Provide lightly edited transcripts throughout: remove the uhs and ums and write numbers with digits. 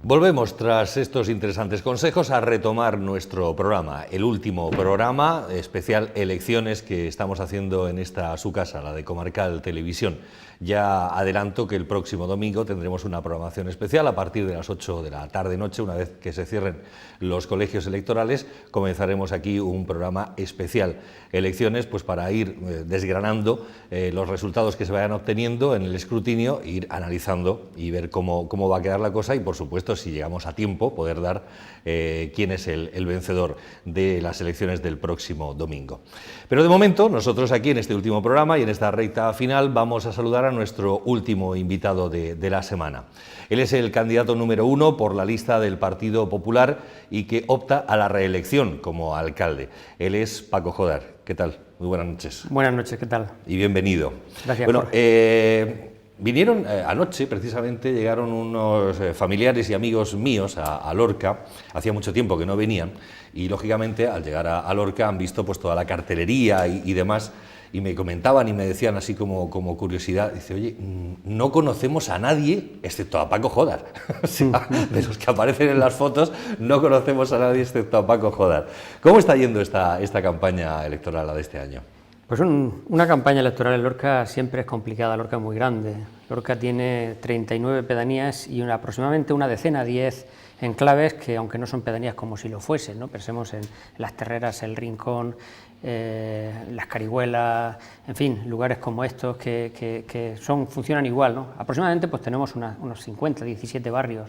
Volvemos tras estos interesantes consejos a retomar nuestro programa, el último programa especial Elecciones que estamos haciendo en esta su casa, la de Comarcal Televisión. Ya adelanto que el próximo domingo tendremos una programación especial a partir de las 8 de la tarde-noche, una vez que se cierren los colegios electorales, comenzaremos aquí un programa especial Elecciones, pues para ir desgranando los resultados que se vayan obteniendo en el escrutinio, ir analizando y ver cómo va a quedar la cosa y, por supuesto, si llegamos a tiempo, poder dar quién es el vencedor de las elecciones del próximo domingo. Pero de momento, nosotros aquí en este último programa y en esta recta final vamos a saludar a nuestro último invitado de la semana. Él es el candidato número 1 por la lista del Partido Popular y que opta a la reelección como alcalde. Él es Paco Jodar. ¿Qué tal? Muy buenas noches. Buenas noches, ¿qué tal? Y bienvenido. Gracias. Bueno, vinieron anoche, precisamente, llegaron unos familiares y amigos míos a Lorca, hacía mucho tiempo que no venían, y lógicamente al llegar a Lorca han visto pues toda la cartelería y demás, y me comentaban y me decían así como curiosidad, dice, oye, no conocemos a nadie excepto a Paco Jodar. O sea, de los que aparecen en las fotos, no conocemos a nadie excepto a Paco Jodar. ¿Cómo está yendo esta campaña electoral, la de este año? Pues una campaña electoral en Lorca siempre es complicada. Lorca es muy grande. Lorca tiene 39 pedanías y aproximadamente una decena, 10 enclaves que, aunque no son pedanías como si lo fuesen, ¿no? Pensemos en Las Terreras, El Rincón, Las Carihuelas, en fin, lugares como estos que funcionan igual, ¿no? Aproximadamente pues tenemos unos 50, 17 barrios.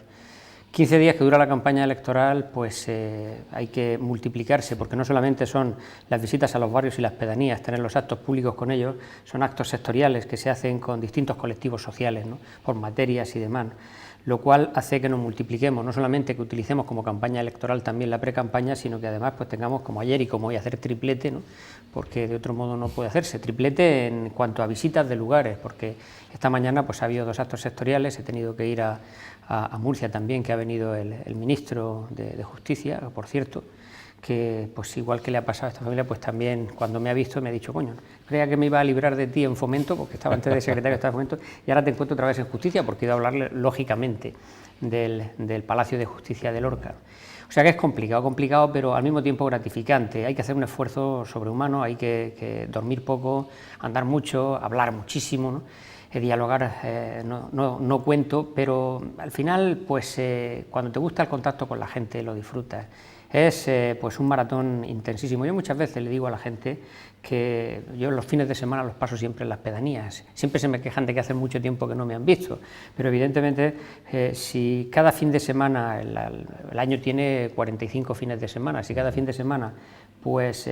15 días que dura la campaña electoral, pues hay que multiplicarse, porque no solamente son las visitas a los barrios y las pedanías, tener los actos públicos con ellos, son actos sectoriales que se hacen con distintos colectivos sociales, ¿no? Por materias y demás, lo cual hace que nos multipliquemos, no solamente que utilicemos como campaña electoral también la pre-campaña, sino que además pues tengamos como ayer y como hoy hacer triplete, ¿no? Porque de otro modo no puede hacerse, triplete en cuanto a visitas de lugares, porque esta mañana pues ha habido 2 actos sectoriales, he tenido que ir a Murcia también, que ha venido el ministro de Justicia, por cierto, que pues igual que le ha pasado a esta familia, pues también cuando me ha visto me ha dicho, coño, creía que me iba a librar de ti en Fomento, porque estaba antes de secretario, estaba en Fomento, y ahora te encuentro otra vez en Justicia, porque he ido a hablarle, lógicamente, del Palacio de Justicia de Lorca. O sea que es complicado, pero al mismo tiempo gratificante. Hay que hacer un esfuerzo sobrehumano, hay que dormir poco, andar mucho, hablar muchísimo, ¿no? Dialogar no cuento, pero al final, pues cuando te gusta el contacto con la gente, lo disfrutas. Es pues un maratón intensísimo. Yo muchas veces le digo a la gente que yo los fines de semana los paso siempre en las pedanías. Siempre se me quejan de que hace mucho tiempo que no me han visto, pero evidentemente si cada fin de semana, el año tiene 45 fines de semana, si cada fin de semana pues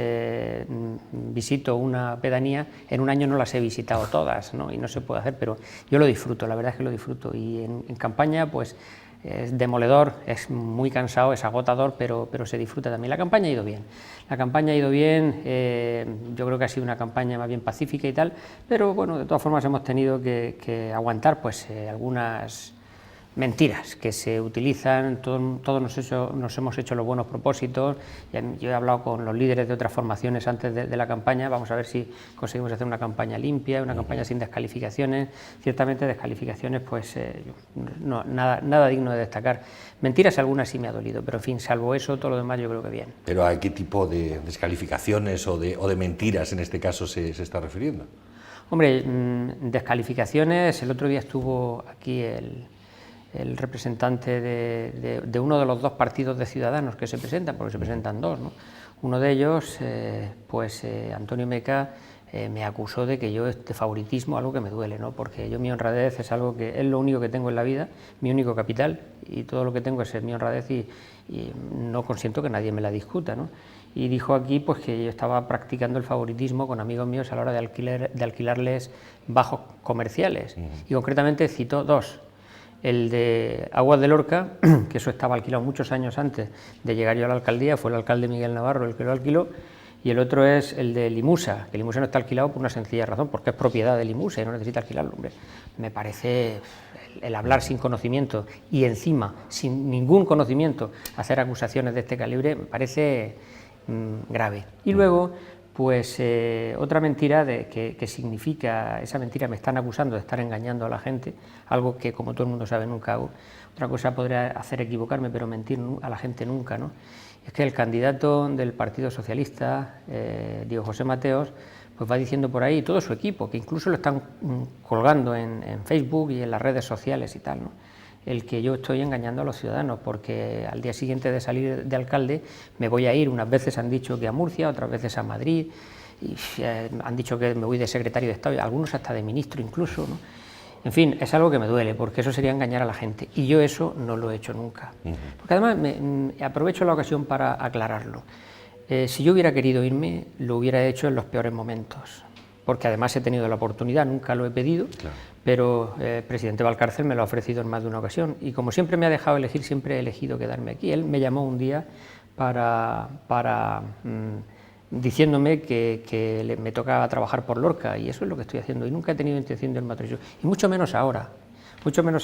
visito una pedanía, en un año no las he visitado todas, ¿no? Y no se puede hacer, pero yo lo disfruto, la verdad es que lo disfruto, y en campaña pues es demoledor, es muy cansado, es agotador, pero se disfruta también. La campaña ha ido bien, yo creo que ha sido una campaña más bien pacífica y tal, pero bueno, de todas formas hemos tenido que aguantar pues algunas mentiras que se utilizan, todos nos hemos hecho los buenos propósitos. Yo he hablado con los líderes de otras formaciones antes de la campaña, vamos a ver si conseguimos hacer una campaña limpia, una campaña sin descalificaciones. Ciertamente descalificaciones, pues nada digno de destacar. Mentiras algunas sí me ha dolido, pero en fin, salvo eso, todo lo demás yo creo que bien. ¿Pero a qué tipo de descalificaciones o de mentiras en este caso se está refiriendo? Hombre, descalificaciones, el otro día estuvo aquí el representante de uno de los 2 partidos de Ciudadanos que se presentan, porque se presentan 2, ¿no? Uno de ellos, Antonio Meca, me acusó de que yo este favoritismo, algo que me duele, ¿no? Porque yo mi honradez es algo que es lo único que tengo en la vida, mi único capital, y todo lo que tengo es mi honradez y no consiento que nadie me la discuta, ¿no? Y dijo aquí pues que yo estaba practicando el favoritismo con amigos míos a la hora de alquilarles bajos comerciales, y concretamente citó 2. El de Aguas de Lorca, que eso estaba alquilado muchos años antes de llegar yo a la alcaldía, fue el alcalde Miguel Navarro el que lo alquiló, y el otro es el de Limusa, que Limusa no está alquilado por una sencilla razón, porque es propiedad de Limusa y no necesita alquilarlo. Hombre, me parece el hablar sin conocimiento y encima sin ningún conocimiento hacer acusaciones de este calibre, me parece grave. Y luego pues otra mentira que significa, esa mentira me están acusando de estar engañando a la gente, algo que como todo el mundo sabe nunca hago. Otra cosa podría hacer equivocarme, pero mentir a la gente nunca, ¿no? Es que el candidato del Partido Socialista, Diego José Mateos, pues va diciendo por ahí, todo su equipo, que incluso lo están colgando en Facebook y en las redes sociales y tal, ¿no? El que yo estoy engañando a los ciudadanos, porque al día siguiente de salir de alcalde me voy a ir, unas veces han dicho que a Murcia, otras veces a Madrid, y han dicho que me voy de secretario de Estado, algunos hasta de ministro incluso, ¿no? En fin, es algo que me duele, porque eso sería engañar a la gente, y yo eso no lo he hecho nunca. Porque además aprovecho la ocasión para aclararlo. Si yo hubiera querido irme, lo hubiera hecho en los peores momentos, porque además he tenido la oportunidad, nunca lo he pedido, claro, pero el presidente Valcárcel me lo ha ofrecido en más de una ocasión, y como siempre me ha dejado elegir, siempre he elegido quedarme aquí. Él me llamó un día diciéndome que me tocaba trabajar por Lorca, y eso es lo que estoy haciendo, y nunca he tenido intención de irme a otro sitio, y mucho menos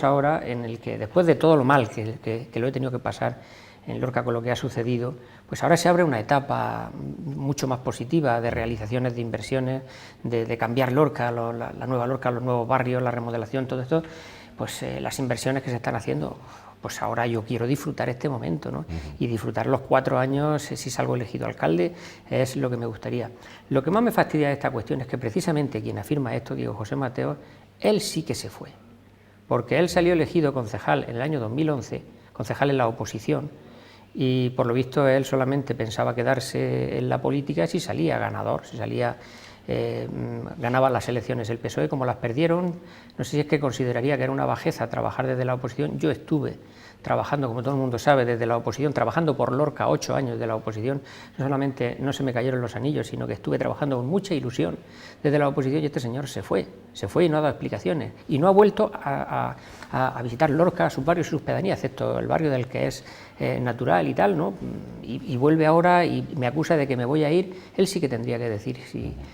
ahora en el que, después de todo lo mal que lo he tenido que pasar en Lorca con lo que ha sucedido, pues ahora se abre una etapa mucho más positiva de realizaciones, de inversiones, de cambiar Lorca, la nueva Lorca, los nuevos barrios, la remodelación, todo esto, pues las inversiones que se están haciendo, pues ahora yo quiero disfrutar este momento, ¿no? Y disfrutar los 4 años, si salgo elegido alcalde, es lo que me gustaría. Lo que más me fastidia de esta cuestión es que precisamente quien afirma esto, Diego José Mateos, él sí que se fue, porque él salió elegido concejal en el año 2011, concejal en la oposición, y por lo visto él solamente pensaba quedarse en la política si salía ganador, si salía, ganaba las elecciones el PSOE, como las perdieron, no sé si es que consideraría que era una bajeza trabajar desde la oposición. Yo estuve trabajando, como todo el mundo sabe, desde la oposición, trabajando por Lorca 8 años de la oposición, no solamente no se me cayeron los anillos, sino que estuve trabajando con mucha ilusión desde la oposición, y este señor se fue y no ha dado explicaciones, y no ha vuelto a visitar Lorca, sus barrios y sus pedanías, excepto el barrio del que es natural y tal, ¿no? Y vuelve ahora y me acusa de que me voy a ir. Él sí que tendría que decir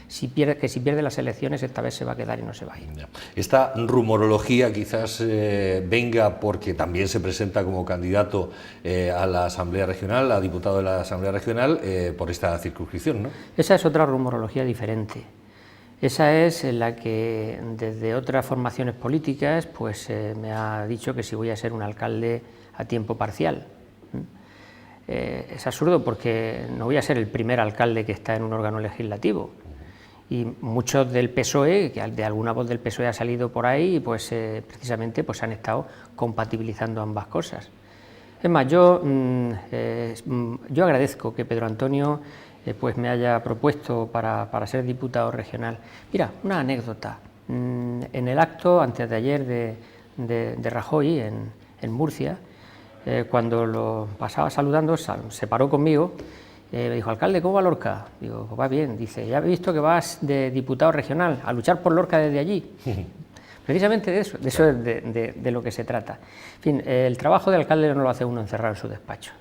si pierde las elecciones, esta vez se va a quedar y no se va a ir. Esta rumorología quizás venga porque también se presenta como candidato a la Asamblea Regional, a diputado de la Asamblea Regional, por esta circunscripción, ¿no? Esa es otra rumorología diferente. Esa es la que desde otras formaciones políticas pues me ha dicho que si voy a ser un alcalde a tiempo parcial. Es absurdo, porque no voy a ser el primer alcalde que está en un órgano legislativo, y muchos del PSOE, que de alguna voz del PSOE ha salido por ahí, pues precisamente pues han estado compatibilizando ambas cosas. Es más, yo agradezco que Pedro Antonio pues me haya propuesto para ser diputado regional. Mira, una anécdota. En el acto antes de ayer de Rajoy en Murcia, cuando lo pasaba saludando, se paró conmigo, me dijo: alcalde, ¿cómo va Lorca? Digo, pues va bien. Dice: ya he visto que vas de diputado regional, a luchar por Lorca desde allí. Precisamente de eso es de lo que se trata. En fin, el trabajo de alcalde no lo hace uno encerrado en su despacho.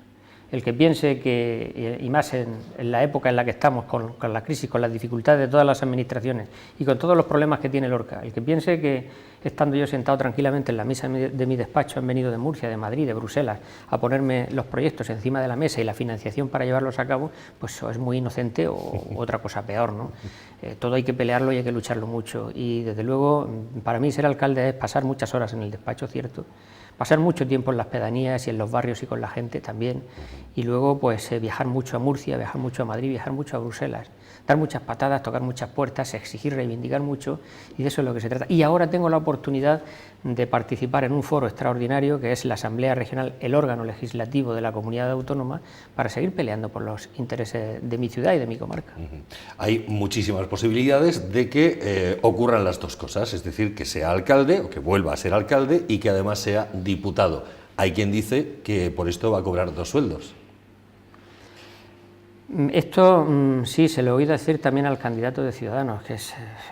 El que piense que, y más en la época en la que estamos, con la crisis, con las dificultades de todas las administraciones y con todos los problemas que tiene Lorca, el que piense que estando yo sentado tranquilamente en la mesa de mi despacho, han venido de Murcia, de Madrid, de Bruselas, a ponerme los proyectos encima de la mesa y la financiación para llevarlos a cabo, pues es muy inocente o otra cosa peor, ¿no? Todo hay que pelearlo y hay que lucharlo mucho, y desde luego para mí ser alcalde es pasar muchas horas en el despacho, cierto, pasar mucho tiempo en las pedanías y en los barrios y con la gente también, y luego pues viajar mucho a Murcia, viajar mucho a Madrid, viajar mucho a Bruselas, dar muchas patadas, tocar muchas puertas, exigir, reivindicar mucho, y de eso es lo que se trata. Y ahora tengo la oportunidad de participar en un foro extraordinario que es la Asamblea Regional, el órgano legislativo de la comunidad autónoma, para seguir peleando por los intereses de mi ciudad y de mi comarca. Hay muchísimas posibilidades de que ocurran las dos cosas, es decir, que sea alcalde o que vuelva a ser alcalde y que además sea diputado. Hay quien dice que por esto va a cobrar 2 sueldos. Esto sí, se lo he oído decir también al candidato de Ciudadanos, que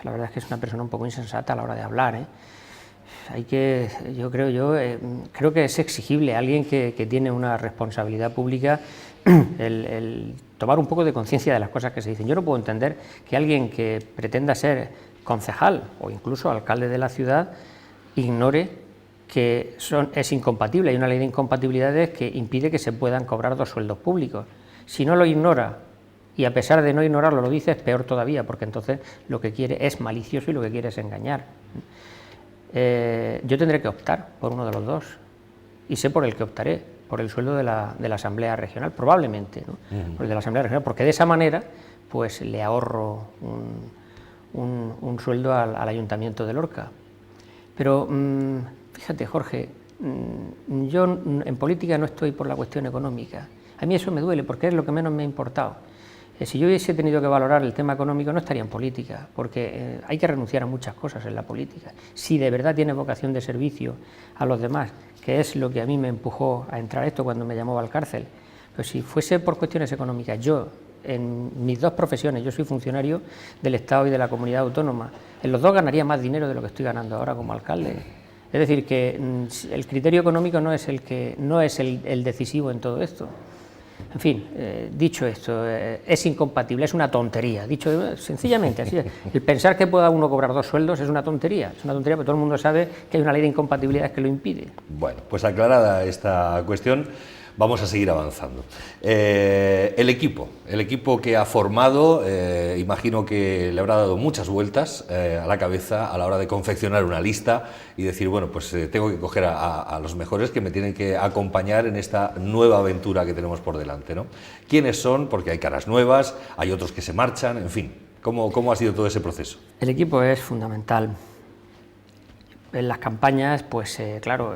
la verdad es que es una persona un poco insensata a la hora de hablar, ¿eh? Yo creo que es exigible a alguien que tiene una responsabilidad pública el tomar un poco de conciencia de las cosas que se dicen. Yo no puedo entender que alguien que pretenda ser concejal o incluso alcalde de la ciudad ignore que es incompatible. Hay una ley de incompatibilidades que impide que se puedan cobrar 2 sueldos públicos. Si no lo ignora Y a pesar de no ignorarlo, lo dice, es peor todavía, porque entonces lo que quiere es malicioso y lo que quiere es engañar. Yo tendré que optar por uno de los dos, y sé por el que optaré, por el sueldo de la Asamblea Regional, probablemente, ¿no? Por el de la Asamblea Regional, porque de esa manera pues le ahorro un sueldo al Ayuntamiento de Lorca. Pero fíjate, Jorge, yo en política no estoy por la cuestión económica. A mí eso me duele porque es lo que menos me ha importado. Si yo hubiese tenido que valorar el tema económico no estaría en política, porque hay que renunciar a muchas cosas en la política. Si de verdad tiene vocación de servicio a los demás, que es lo que a mí me empujó a entrar a esto cuando me llamó al cárcel, pues si fuese por cuestiones económicas, yo en mis dos profesiones, yo soy funcionario del Estado y de la comunidad autónoma, en los dos ganaría más dinero de lo que estoy ganando ahora como alcalde. Es decir, que el criterio económico no es el decisivo en todo esto. En fin, dicho esto, es incompatible, es una tontería, dicho sencillamente así. El pensar que pueda uno cobrar dos sueldos es una tontería porque todo el mundo sabe que hay una ley de incompatibilidades que lo impide. Bueno, pues aclarada esta cuestión, vamos a seguir avanzando. El equipo que ha formado, imagino que le habrá dado muchas vueltas a la cabeza a la hora de confeccionar una lista y decir, bueno, pues tengo que coger a los mejores que me tienen que acompañar en esta nueva aventura que tenemos por delante, ¿no? ¿Quiénes son? Porque hay caras nuevas, hay otros que se marchan, en fin, ¿cómo ha sido todo ese proceso? El equipo es fundamental. En las campañas, pues claro,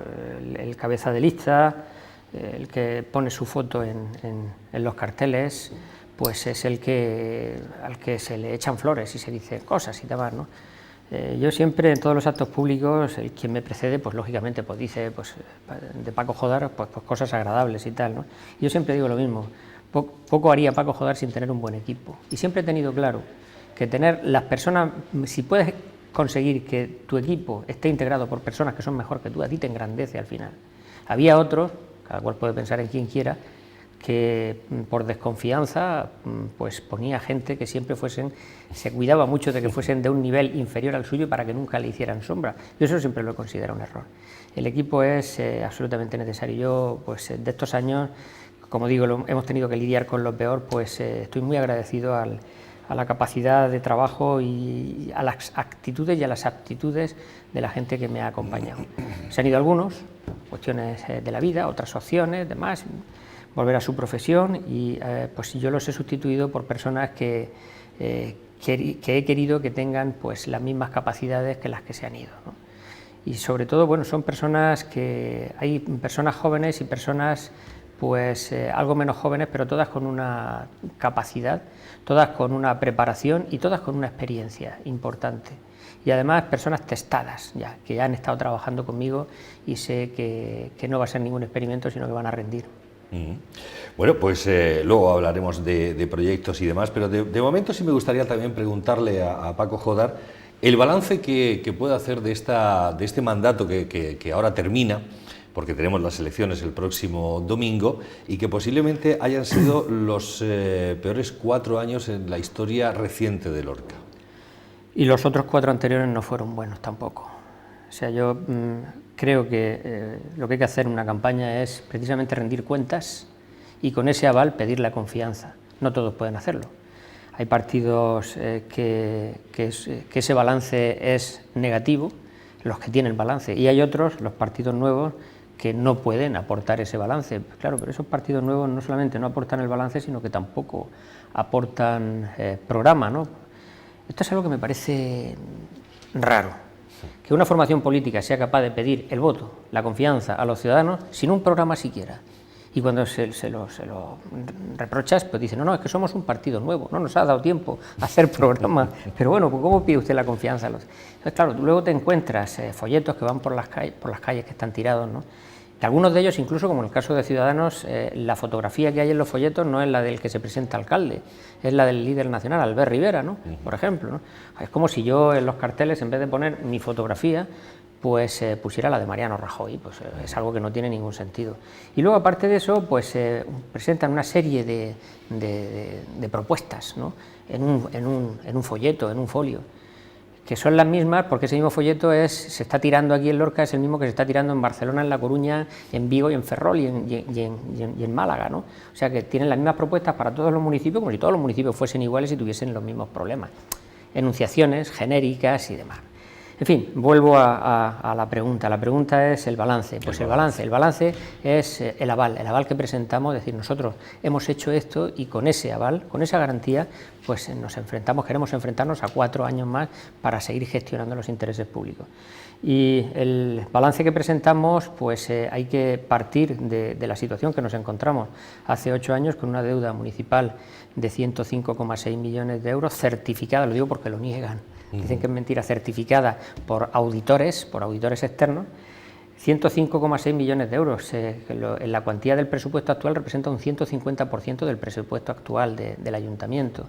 el cabeza de lista, el que pone su foto en los carteles, pues es al que se le echan flores y se dice cosas y demás, ¿no? Yo siempre en todos los actos públicos, quien me precede, pues lógicamente pues dice pues, de Paco Jodar pues cosas agradables y tal, ¿no? Yo siempre digo lo mismo, poco haría Paco Jodar sin tener un buen equipo. Y siempre he tenido claro que tener las personas, si puedes conseguir que tu equipo esté integrado por personas que son mejor que tú, a ti te engrandece al final. Había otros, cada cual puede pensar en quien quiera, que por desconfianza pues ponía gente que siempre se cuidaba mucho de que fuesen de un nivel inferior al suyo para que nunca le hicieran sombra. Yo eso siempre lo considero un error. El equipo es absolutamente necesario. Yo, pues de estos años, como digo, hemos tenido que lidiar con lo peor, pues estoy muy agradecido a la capacidad de trabajo y a las actitudes y a las aptitudes de la gente que me ha acompañado. Se han ido algunos, cuestiones de la vida, otras opciones, demás, volver a su profesión y pues yo los he sustituido por personas que he querido que tengan pues las mismas capacidades que las que se han ido, ¿no? Y sobre todo, bueno, son personas hay personas jóvenes y personas pues algo menos jóvenes, pero todas con una capacidad, todas con una preparación y todas con una experiencia importante. Y además personas testadas ya, que ya han estado trabajando conmigo y sé que no va a ser ningún experimento, sino que van a rendir. Bueno, pues luego hablaremos de proyectos y demás, pero de momento sí me gustaría también preguntarle a Paco Jodar el balance que puede hacer de este mandato que ahora termina, porque tenemos las elecciones el próximo domingo, y que posiblemente hayan sido los peores 4 años en la historia reciente de Lorca. Y los otros 4 anteriores no fueron buenos tampoco. O sea, yo creo que lo que hay que hacer en una campaña es precisamente rendir cuentas y con ese aval pedir la confianza. No todos pueden hacerlo. Hay partidos que ese balance es negativo, los que tienen balance, y hay otros, los partidos nuevos, que no pueden aportar ese balance. Claro, pero esos partidos nuevos no solamente no aportan el balance, sino que tampoco aportan programa, ¿no? Esto es algo que me parece raro, que una formación política sea capaz de pedir el voto, la confianza a los ciudadanos sin un programa siquiera. Y cuando se lo reprochas, pues dicen, no, es que somos un partido nuevo, no nos ha dado tiempo a hacer programa. Pero bueno, pues ¿cómo pide usted la confianza? Entonces, claro, luego te encuentras folletos que van por las calles que están tirados, ¿no? Que algunos de ellos, incluso como en el caso de Ciudadanos, la fotografía que hay en los folletos no es la del que se presenta alcalde, es la del líder nacional, Albert Rivera, ¿no? Por ejemplo, ¿no? Es como si yo en los carteles, en vez de poner mi fotografía, pues pusiera la de Mariano Rajoy, pues es algo que no tiene ningún sentido. Y luego, aparte de eso, pues presentan una serie de propuestas, ¿no? en un folleto, en un folio, que son las mismas, porque ese mismo folleto se está tirando aquí en Lorca, es el mismo que se está tirando en Barcelona, en La Coruña, en Vigo y en Ferrol y en Málaga, ¿no? O sea que tienen las mismas propuestas para todos los municipios, como si todos los municipios fuesen iguales y tuviesen los mismos problemas, enunciaciones genéricas y demás. En fin, vuelvo a la pregunta. La pregunta es el balance. Pues el balance es el aval que presentamos, es decir, nosotros hemos hecho esto y con ese aval, con esa garantía, pues queremos enfrentarnos a 4 años más para seguir gestionando los intereses públicos. Y el balance que presentamos, pues hay que partir de la situación que nos encontramos hace 8 años con una deuda municipal de 105,6 millones de euros certificada, lo digo porque lo niegan. Dicen que es mentira, certificada por auditores externos, 105,6 millones de euros. En la cuantía del presupuesto actual representa un 150% del presupuesto actual del ayuntamiento.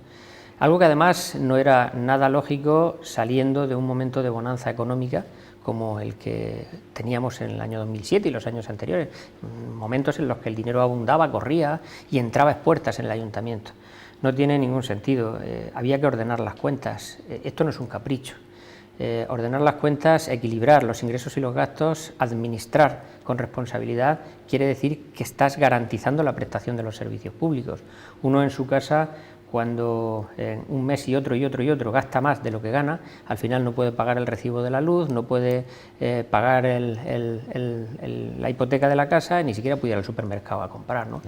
Algo que además no era nada lógico saliendo de un momento de bonanza económica como el que teníamos en el año 2007 y los años anteriores, momentos en los que el dinero abundaba, corría y entraba a expuertas en el ayuntamiento. No tiene ningún sentido, había que ordenar las cuentas, esto no es un capricho. Ordenar las cuentas, equilibrar los ingresos y los gastos, administrar con responsabilidad, quiere decir que estás garantizando la prestación de los servicios públicos. Uno en su casa, cuando un mes y otro gasta más de lo que gana, al final no puede pagar el recibo de la luz, no puede pagar la hipoteca de la casa, ni siquiera puede ir al supermercado a comprar, ¿no?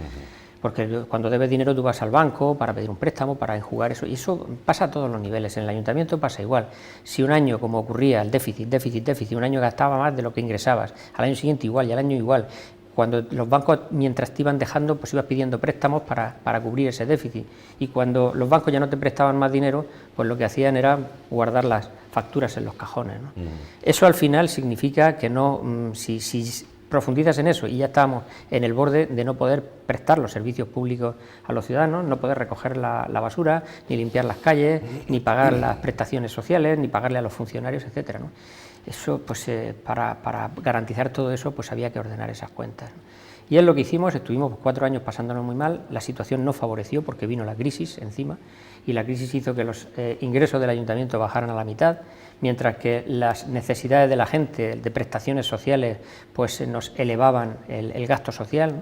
Porque cuando debes dinero tú vas al banco para pedir un préstamo, para enjugar eso, y eso pasa a todos los niveles. En el ayuntamiento pasa igual. Si un año, como ocurría, el déficit, un año gastaba más de lo que ingresabas, al año siguiente igual y al año igual. Cuando los bancos, mientras te iban dejando, pues ibas pidiendo préstamos para cubrir ese déficit. Y cuando los bancos ya no te prestaban más dinero, pues lo que hacían era guardar las facturas en los cajones, ¿no? Eso al final significa que no, si profundizas en eso y ya estamos en el borde de no poder prestar los servicios públicos a los ciudadanos, no poder recoger la basura, ni limpiar las calles, ni pagar las prestaciones sociales, ni pagarle a los funcionarios, etcétera, ¿no? Eso, pues para garantizar todo eso, pues había que ordenar esas cuentas, ¿no? Y es lo que hicimos. Estuvimos 4 años pasándonos muy mal, la situación no favoreció porque vino la crisis encima, y la crisis hizo que los ingresos del ayuntamiento bajaran a la mitad, mientras que las necesidades de la gente de prestaciones sociales pues nos elevaban el gasto social, ¿no?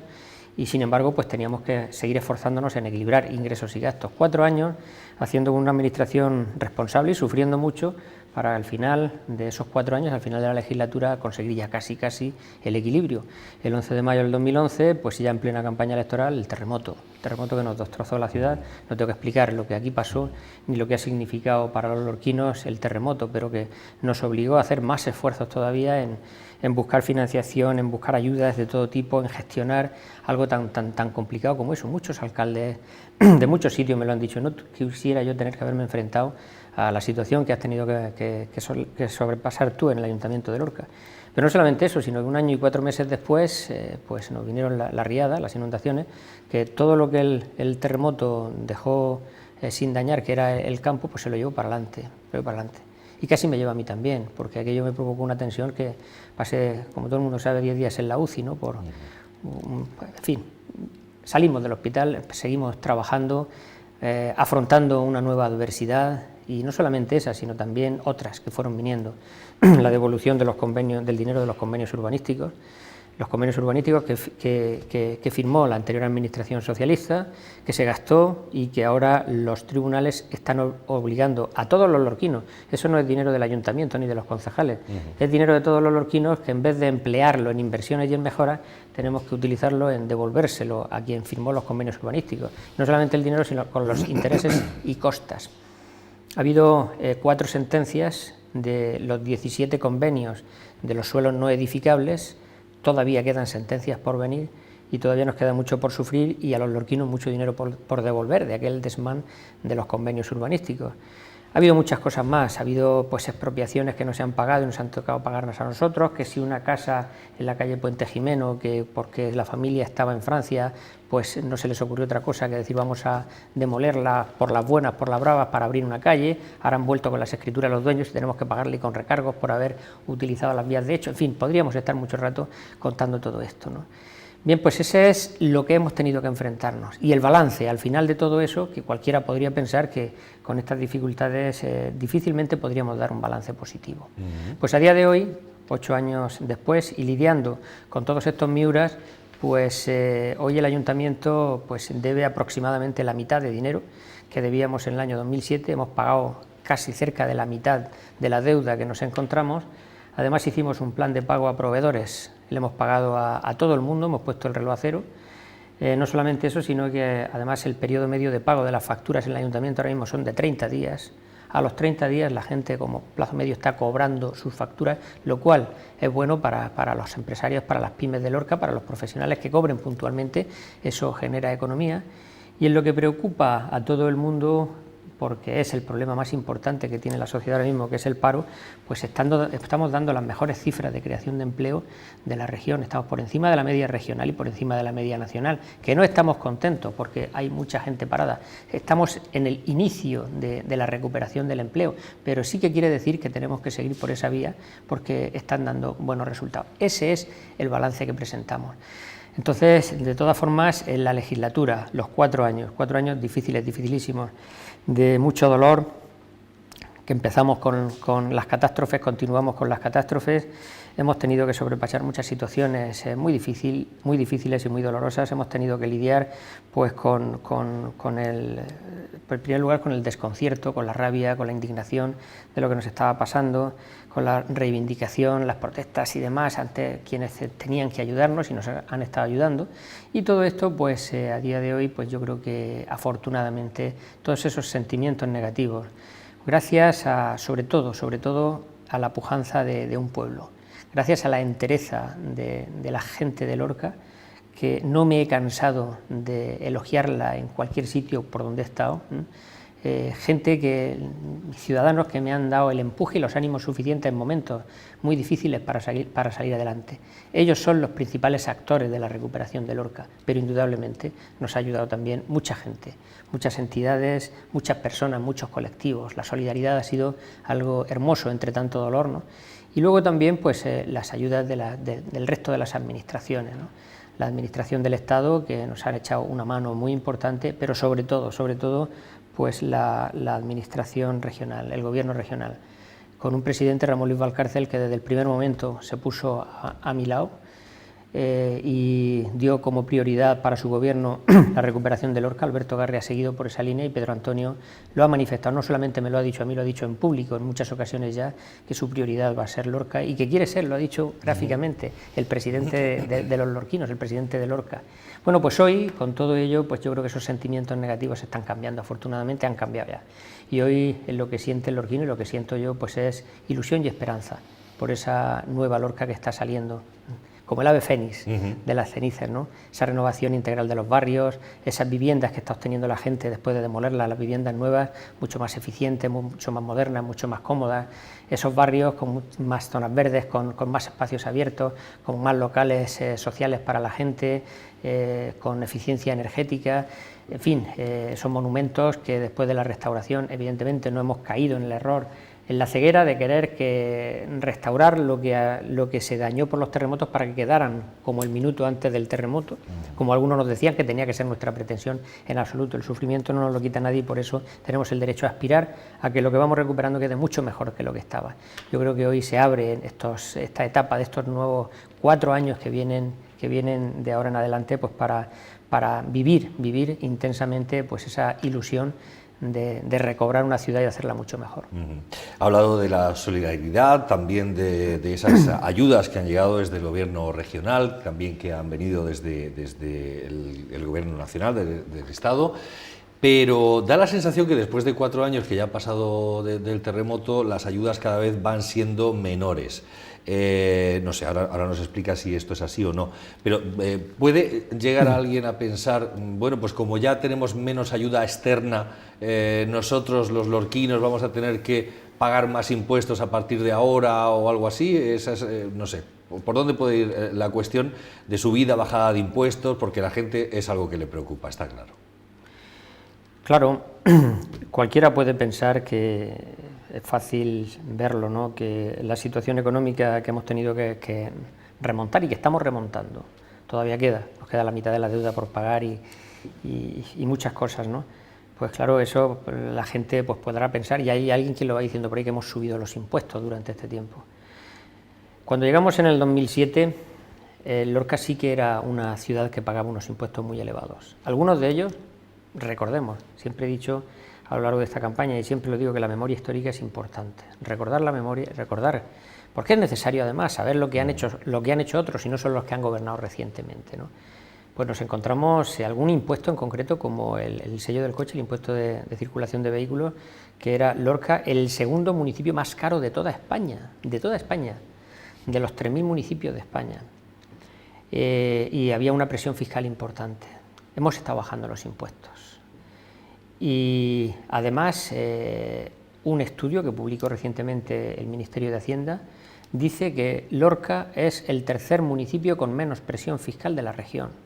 Y sin embargo pues teníamos que seguir esforzándonos en equilibrar ingresos y gastos. 4 años haciendo una administración responsable y sufriendo mucho para al final de esos 4 años, al final de la legislatura, conseguir ya casi el equilibrio. El 11 de mayo del 2011, pues ya en plena campaña electoral, el terremoto que nos destrozó la ciudad. No tengo que explicar lo que aquí pasó, ni lo que ha significado para los lorquinos el terremoto, pero que nos obligó a hacer más esfuerzos todavía en buscar financiación, en buscar ayudas de todo tipo, en gestionar algo tan complicado como eso. Muchos alcaldes de muchos sitios me lo han dicho, no quisiera yo tener que haberme enfrentado a la situación que has tenido que sobrepasar tú en el Ayuntamiento de Lorca. Pero no solamente eso, sino que 1 año y 4 meses después pues nos vinieron la riada, las inundaciones, que todo lo que el terremoto dejó sin dañar, que era el campo, pues se lo llevó para adelante. Y casi me lleva a mí también, porque aquello me provocó una tensión que pasé, como todo el mundo sabe, 10 días en la UCI, ¿no? En fin, salimos del hospital, seguimos trabajando, afrontando una nueva adversidad, y no solamente esa, sino también otras que fueron viniendo. La devolución de los convenios, del dinero de los convenios urbanísticos que firmó la anterior administración socialista, que se gastó y que ahora los tribunales están obligando a todos los lorquinos. Eso no es dinero del ayuntamiento ni de los concejales, es dinero de todos los lorquinos, que en vez de emplearlo en inversiones y en mejoras, tenemos que utilizarlo en devolvérselo a quien firmó los convenios urbanísticos. No solamente el dinero, sino con los intereses y costas. Ha habido 4 sentencias de los 17 convenios de los suelos no edificables. Todavía quedan sentencias por venir y todavía nos queda mucho por sufrir, y a los lorquinos mucho dinero por devolver de aquel desmán de los convenios urbanísticos. Ha habido muchas cosas más, ha habido pues expropiaciones que no se han pagado y nos han tocado pagarnos a nosotros, que si una casa en la calle Puente Jimeno, que porque la familia estaba en Francia, pues no se les ocurrió otra cosa que decir vamos a demolerla por las buenas, por las bravas, para abrir una calle. Ahora han vuelto con las escrituras los dueños y tenemos que pagarle con recargos por haber utilizado las vías de hecho. En fin, podríamos estar mucho rato contando todo esto, ¿no? Bien, pues ese es lo que hemos tenido que enfrentarnos. Y el balance, al final de todo eso, que cualquiera podría pensar que con estas dificultades difícilmente podríamos dar un balance positivo. Pues a día de hoy, 8 años después, y lidiando con todos estos miuras, pues hoy el Ayuntamiento pues debe aproximadamente la mitad de dinero que debíamos en el año 2007, hemos pagado casi cerca de la mitad de la deuda que nos encontramos. Además hicimos un plan de pago a proveedores, le hemos pagado a todo el mundo, hemos puesto el reloj a cero. No solamente eso, sino que además el periodo medio de pago de las facturas en el Ayuntamiento ahora mismo son de 30 días. A los 30 días la gente como plazo medio está cobrando sus facturas, lo cual es bueno para los empresarios, para las pymes de Lorca, para los profesionales que cobren puntualmente, eso genera economía. Y en lo que preocupa a todo el mundo, porque es el problema más importante que tiene la sociedad ahora mismo, que es el paro, pues estamos dando las mejores cifras de creación de empleo de la región, estamos por encima de la media regional y por encima de la media nacional, que no estamos contentos porque hay mucha gente parada, estamos en el inicio de la recuperación del empleo, pero sí que quiere decir que tenemos que seguir por esa vía porque están dando buenos resultados. Ese es el balance que presentamos. Entonces, de todas formas, en la legislatura, los 4 años difíciles, dificilísimos, de mucho dolor, que empezamos con las catástrofes, continuamos con las catástrofes, hemos tenido que sobrepasar muchas situaciones muy difíciles y muy dolorosas, hemos tenido que lidiar pues en primer lugar con el desconcierto, con la rabia, con la indignación de lo que nos estaba pasando, con la reivindicación, las protestas y demás ante quienes tenían que ayudarnos y nos han estado ayudando, y todo esto pues a día de hoy pues yo creo que afortunadamente todos esos sentimientos negativos, gracias a sobre todo a la pujanza de un pueblo, gracias a la entereza de la gente de Lorca, que no me he cansado de elogiarla en cualquier sitio por donde he estado, ciudadanos que me han dado el empuje y los ánimos suficientes en momentos muy difíciles para salir adelante. Ellos son los principales actores de la recuperación de Lorca, pero indudablemente nos ha ayudado también mucha gente, muchas entidades, muchas personas, muchos colectivos. La solidaridad ha sido algo hermoso entre tanto dolor, ¿no? Y luego también pues, las ayudas del resto de las administraciones, ¿no? La administración del Estado, que nos han echado una mano muy importante, pero sobre todo pues la administración regional, el gobierno regional, con un presidente, Ramón Luis Valcárcel, que desde el primer momento se puso a mi lado y dio como prioridad para su gobierno la recuperación de Lorca. Alberto Garri ha seguido por esa línea y Pedro Antonio lo ha manifestado, no solamente me lo ha dicho a mí, lo ha dicho en público en muchas ocasiones ya, que su prioridad va a ser Lorca y que quiere ser, lo ha dicho gráficamente, el presidente de los lorquinos, el presidente de Lorca. Bueno, pues hoy, con todo ello, pues yo creo que esos sentimientos negativos están cambiando, afortunadamente han cambiado ya. Y hoy lo que siente el lorquino y lo que siento yo pues es ilusión y esperanza por esa nueva Lorca que está saliendo, como el ave fénix de las cenizas, ¿no? Esa renovación integral de los barrios, esas viviendas que está obteniendo la gente después de demolerlas, las viviendas nuevas, mucho más eficientes, mucho más modernas, mucho más cómodas, esos barrios con más zonas verdes, con más espacios abiertos, con más locales sociales para la gente, con eficiencia energética, en fin, son monumentos que después de la restauración evidentemente no hemos caído en el error, en la ceguera de querer restaurar lo que se dañó por los terremotos para que quedaran como el minuto antes del terremoto, como algunos nos decían que tenía que ser nuestra pretensión. En absoluto, el sufrimiento no nos lo quita nadie y por eso tenemos el derecho a aspirar a que lo que vamos recuperando quede mucho mejor que lo que estaba. Yo creo que hoy se abre esta etapa de estos nuevos 4 años que vienen de ahora en adelante pues para vivir intensamente pues esa ilusión de recobrar una ciudad y hacerla mucho mejor. Ha hablado de la solidaridad, también de esas ayudas que han llegado desde el gobierno regional, también que han venido desde el gobierno nacional, del Estado, pero da la sensación que después de 4 años que ya ha pasado del terremoto, las ayudas cada vez van siendo menores. No sé, ahora nos explica si esto es así o no, pero ¿puede llegar a alguien a pensar, bueno, pues como ya tenemos menos ayuda externa, nosotros los lorquinos vamos a tener que pagar más impuestos a partir de ahora o algo así? No sé, ¿por dónde puede ir la cuestión de subida, bajada de impuestos? Porque a la gente es algo que le preocupa, está claro. Claro, cualquiera puede pensar que es fácil verlo, ¿no? Que la situación económica que hemos tenido que remontar y que estamos remontando todavía queda, nos queda la mitad de la deuda por pagar y muchas cosas, ¿no? Pues claro, eso la gente pues podrá pensar, y hay alguien que lo va diciendo por ahí, que hemos subido los impuestos durante este tiempo. Cuando llegamos en el 2007, Lorca sí que era una ciudad que pagaba unos impuestos muy elevados. Algunos de ellos, recordemos, siempre he dicho a lo largo de esta campaña, y siempre lo digo, que la memoria histórica es importante. Recordar la memoria, recordar, porque es necesario además saber lo que han hecho otros y no solo los que han gobernado recientemente, ¿no? Pues nos encontramos algún impuesto en concreto, como el sello del coche, el impuesto de circulación de vehículos, que era Lorca el segundo municipio más caro de toda España, de los 3.000 municipios de España. Y había una presión fiscal importante. Hemos estado bajando los impuestos. Y además, un estudio que publicó recientemente el Ministerio de Hacienda dice que Lorca es el tercer municipio con menos presión fiscal de la región.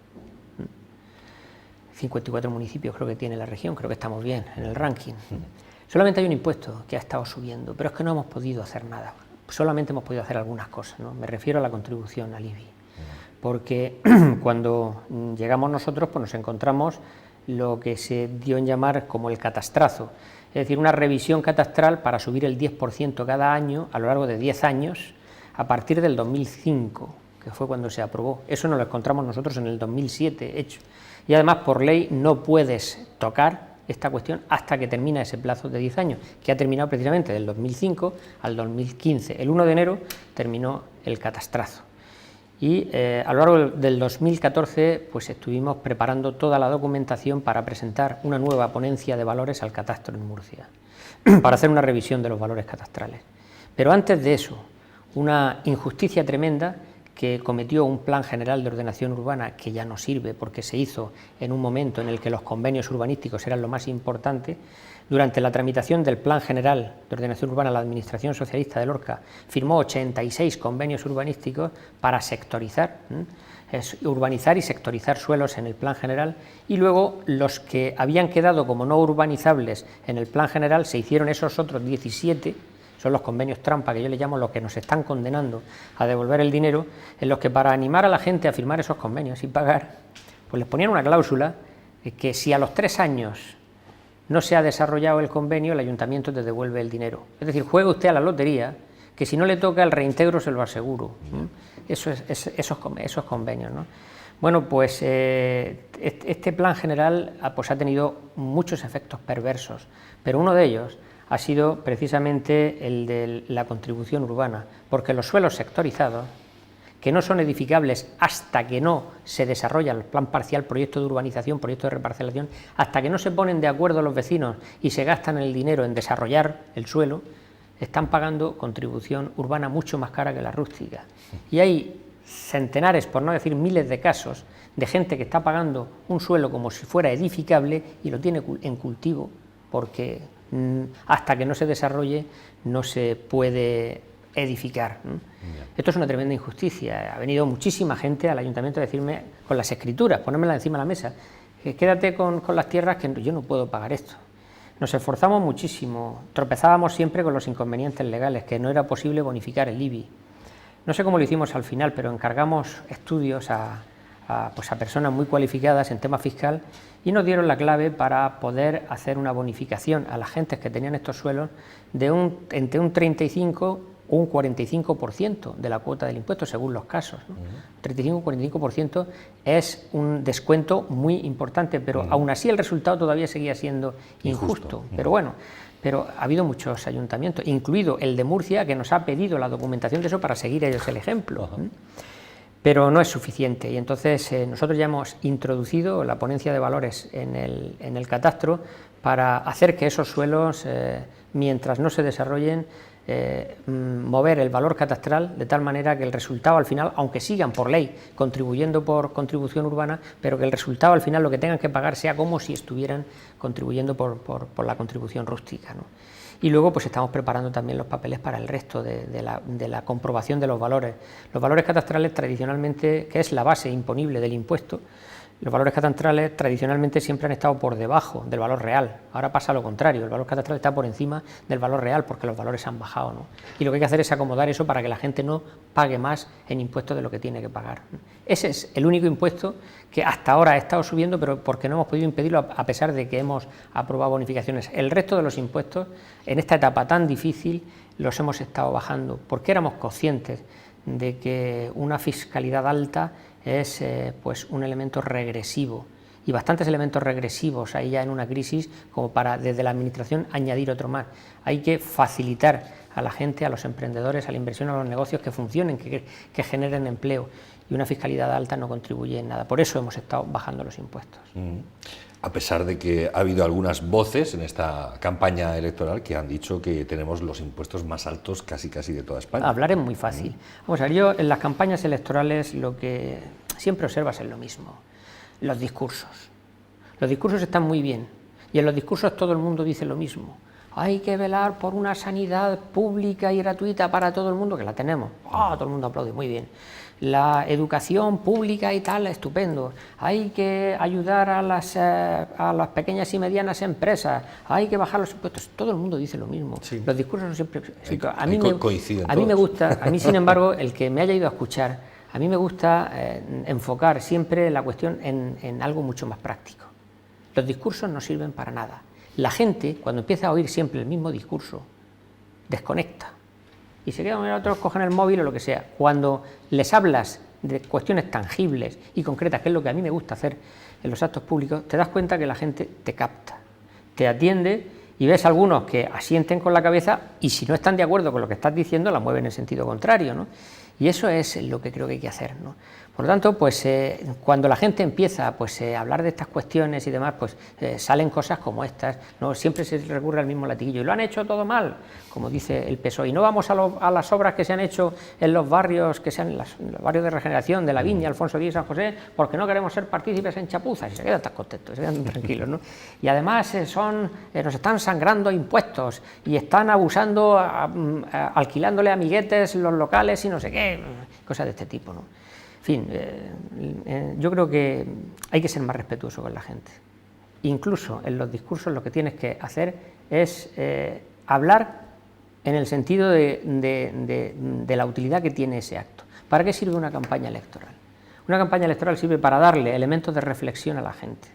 54 municipios creo que tiene la región, creo que estamos bien en el ranking. Solamente hay un impuesto que ha estado subiendo, pero es que no hemos podido hacer nada. Solamente hemos podido hacer algunas cosas, ¿no? Me refiero a la contribución al IBI. Porque cuando llegamos nosotros, pues nos encontramos lo que se dio en llamar como el catastrazo, es decir, una revisión catastral para subir el 10% cada año a lo largo de 10 años a partir del 2005, que fue cuando se aprobó. Eso nos lo encontramos nosotros en el 2007 hecho. Y además, por ley, no puedes tocar esta cuestión hasta que termina ese plazo de 10 años, que ha terminado precisamente del 2005 al 2015. El 1 de enero terminó el catastrazo. Y a lo largo del 2014 pues estuvimos preparando toda la documentación para presentar una nueva ponencia de valores al catastro en Murcia, para hacer una revisión de los valores catastrales. Pero antes de eso, una injusticia tremenda que cometió un plan general de ordenación urbana que ya no sirve porque se hizo en un momento en el que los convenios urbanísticos eran lo más importante. Durante la tramitación del plan general de ordenación urbana, la Administración Socialista de Lorca firmó 86 convenios urbanísticos para sectorizar, urbanizar y sectorizar suelos en el plan general, y luego los que habían quedado como no urbanizables en el plan general se hicieron esos otros 17, son los convenios trampa, que yo le llamo los que nos están condenando a devolver el dinero, en los que para animar a la gente a firmar esos convenios y pagar, pues les ponían una cláusula que si a los 3 años no se ha desarrollado el convenio, el ayuntamiento te devuelve el dinero. Es decir, juegue usted a la lotería, que si no le toca el reintegro se lo aseguro. Esos convenios, ¿no? Bueno, pues este plan general pues ha tenido muchos efectos perversos, pero uno de ellos ha sido precisamente el de la contribución urbana, porque los suelos sectorizados, que no son edificables hasta que no se desarrolla el plan parcial, proyecto de urbanización, proyecto de reparcelación, hasta que no se ponen de acuerdo los vecinos y se gastan el dinero en desarrollar el suelo, están pagando contribución urbana mucho más cara que la rústica. Y hay centenares, por no decir miles de casos, de gente que está pagando un suelo como si fuera edificable y lo tiene en cultivo, porque hasta que no se desarrolle no se puede edificar. Esto es una tremenda injusticia. Ha venido muchísima gente al ayuntamiento a decirme, con las escrituras, ponérmela encima de la mesa, que quédate con las tierras, que yo no puedo pagar esto. Nos esforzamos muchísimo, tropezábamos siempre con los inconvenientes legales, que no era posible bonificar el IBI. No sé cómo lo hicimos al final, pero encargamos estudios a personas muy cualificadas en tema fiscal y nos dieron la clave para poder hacer una bonificación a las gentes que tenían estos suelos de entre un 35 o un 45% de la cuota del impuesto, según los casos, ¿no? 35 o 45% es un descuento muy importante, pero aún así el resultado todavía seguía siendo injusto. Pero bueno, pero ha habido muchos ayuntamientos, incluido el de Murcia, que nos ha pedido la documentación de eso para seguir ellos el ejemplo. Pero no es suficiente, y entonces nosotros ya hemos introducido la ponencia de valores en el catastro para hacer que esos suelos, mientras no se desarrollen, mover el valor catastral de tal manera que el resultado al final, aunque sigan por ley contribuyendo por contribución urbana, pero que el resultado al final lo que tengan que pagar sea como si estuvieran contribuyendo por la contribución rústica, ¿no? Y luego pues estamos preparando también los papeles para el resto de la comprobación de los valores. Los valores catastrales tradicionalmente, que es la base imponible del impuesto, Los valores catastrales tradicionalmente siempre han estado por debajo del valor real. Ahora pasa lo contrario, el valor catastral está por encima del valor real porque los valores han bajado, ¿no? Y lo que hay que hacer es acomodar eso para que la gente no pague más en impuestos de lo que tiene que pagar. Ese es el único impuesto que hasta ahora ha estado subiendo, pero porque no hemos podido impedirlo a pesar de que hemos aprobado bonificaciones. El resto de los impuestos, en esta etapa tan difícil, los hemos estado bajando porque éramos conscientes de que una fiscalidad alta es pues un elemento regresivo y bastantes elementos regresivos hay ya en una crisis como para desde la administración añadir otro más. Hay que facilitar a la gente, a los emprendedores, a la inversión, a los negocios que funcionen, que generen empleo, y una fiscalidad alta no contribuye en nada. Por eso hemos estado bajando los impuestos. A pesar de que ha habido algunas voces en esta campaña electoral que han dicho que tenemos los impuestos más altos casi de toda España. Hablar es muy fácil. Vamos a ver, yo en las campañas electorales lo que siempre observas es lo mismo, los discursos. Los discursos están muy bien y en los discursos todo el mundo dice lo mismo. Hay que velar por una sanidad pública y gratuita para todo el mundo, que la tenemos. Todo el mundo aplaude, muy bien. La educación pública y tal, estupendo. Hay que ayudar a las pequeñas y medianas empresas, hay que bajar los impuestos. Todo el mundo dice lo mismo. Sí. Los discursos siempre... A mí me gusta, a mí sin embargo, el que me haya ido a escuchar, a mí me gusta enfocar siempre la cuestión en algo mucho más práctico. Los discursos no sirven para nada. La gente, cuando empieza a oír siempre el mismo discurso, desconecta. Y se quedan, otros cogen el móvil o lo que sea. Cuando les hablas de cuestiones tangibles y concretas, que es lo que a mí me gusta hacer en los actos públicos, te das cuenta que la gente te capta, te atiende y ves algunos que asienten con la cabeza y si no están de acuerdo con lo que estás diciendo, la mueven en sentido contrario, ¿no? Y eso es lo que creo que hay que hacer, ¿no? Por lo tanto, pues cuando la gente empieza pues, a hablar de estas cuestiones y demás, pues salen cosas como estas, ¿no? Siempre se recurre al mismo latiguillo, y lo han hecho todo mal, como dice el PSOE, y no vamos a las obras que se han hecho en los barrios, que sean los barrios de regeneración, de La Viña, Alfonso X y San José, porque no queremos ser partícipes en chapuzas, y se quedan tan contentos, se quedan tranquilos, ¿no? Y además nos están sangrando impuestos, y están abusando, alquilándole a amiguetes los locales y no sé qué, cosas de este tipo, ¿no? En fin, yo creo que hay que ser más respetuoso con la gente. Incluso en los discursos lo que tienes que hacer es hablar en el sentido de la utilidad que tiene ese acto. ¿Para qué sirve una campaña electoral? Una campaña electoral sirve para darle elementos de reflexión a la gente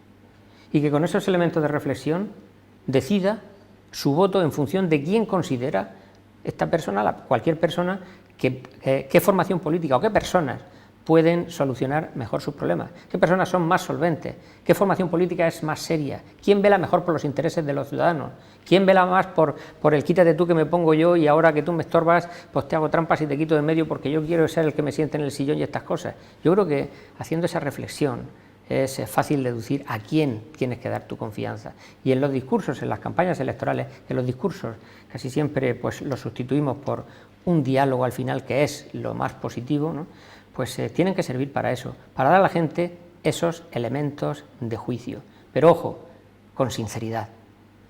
y que con esos elementos de reflexión decida su voto en función de quién considera esta persona, cualquier persona, qué formación política o qué personas pueden solucionar mejor sus problemas, qué personas son más solventes, qué formación política es más seria, quién vela mejor por los intereses de los ciudadanos, quién vela más por el quítate tú que me pongo yo y ahora que tú me estorbas, pues te hago trampas y te quito de medio porque yo quiero ser el que me siente en el sillón y estas cosas. Yo creo que haciendo esa reflexión es fácil deducir a quién tienes que dar tu confianza. Y en los discursos, en las campañas electorales, que los discursos casi siempre pues los sustituimos por un diálogo al final que es lo más positivo, ¿no? Pues tienen que servir para eso, para dar a la gente esos elementos de juicio. Pero ojo, con sinceridad,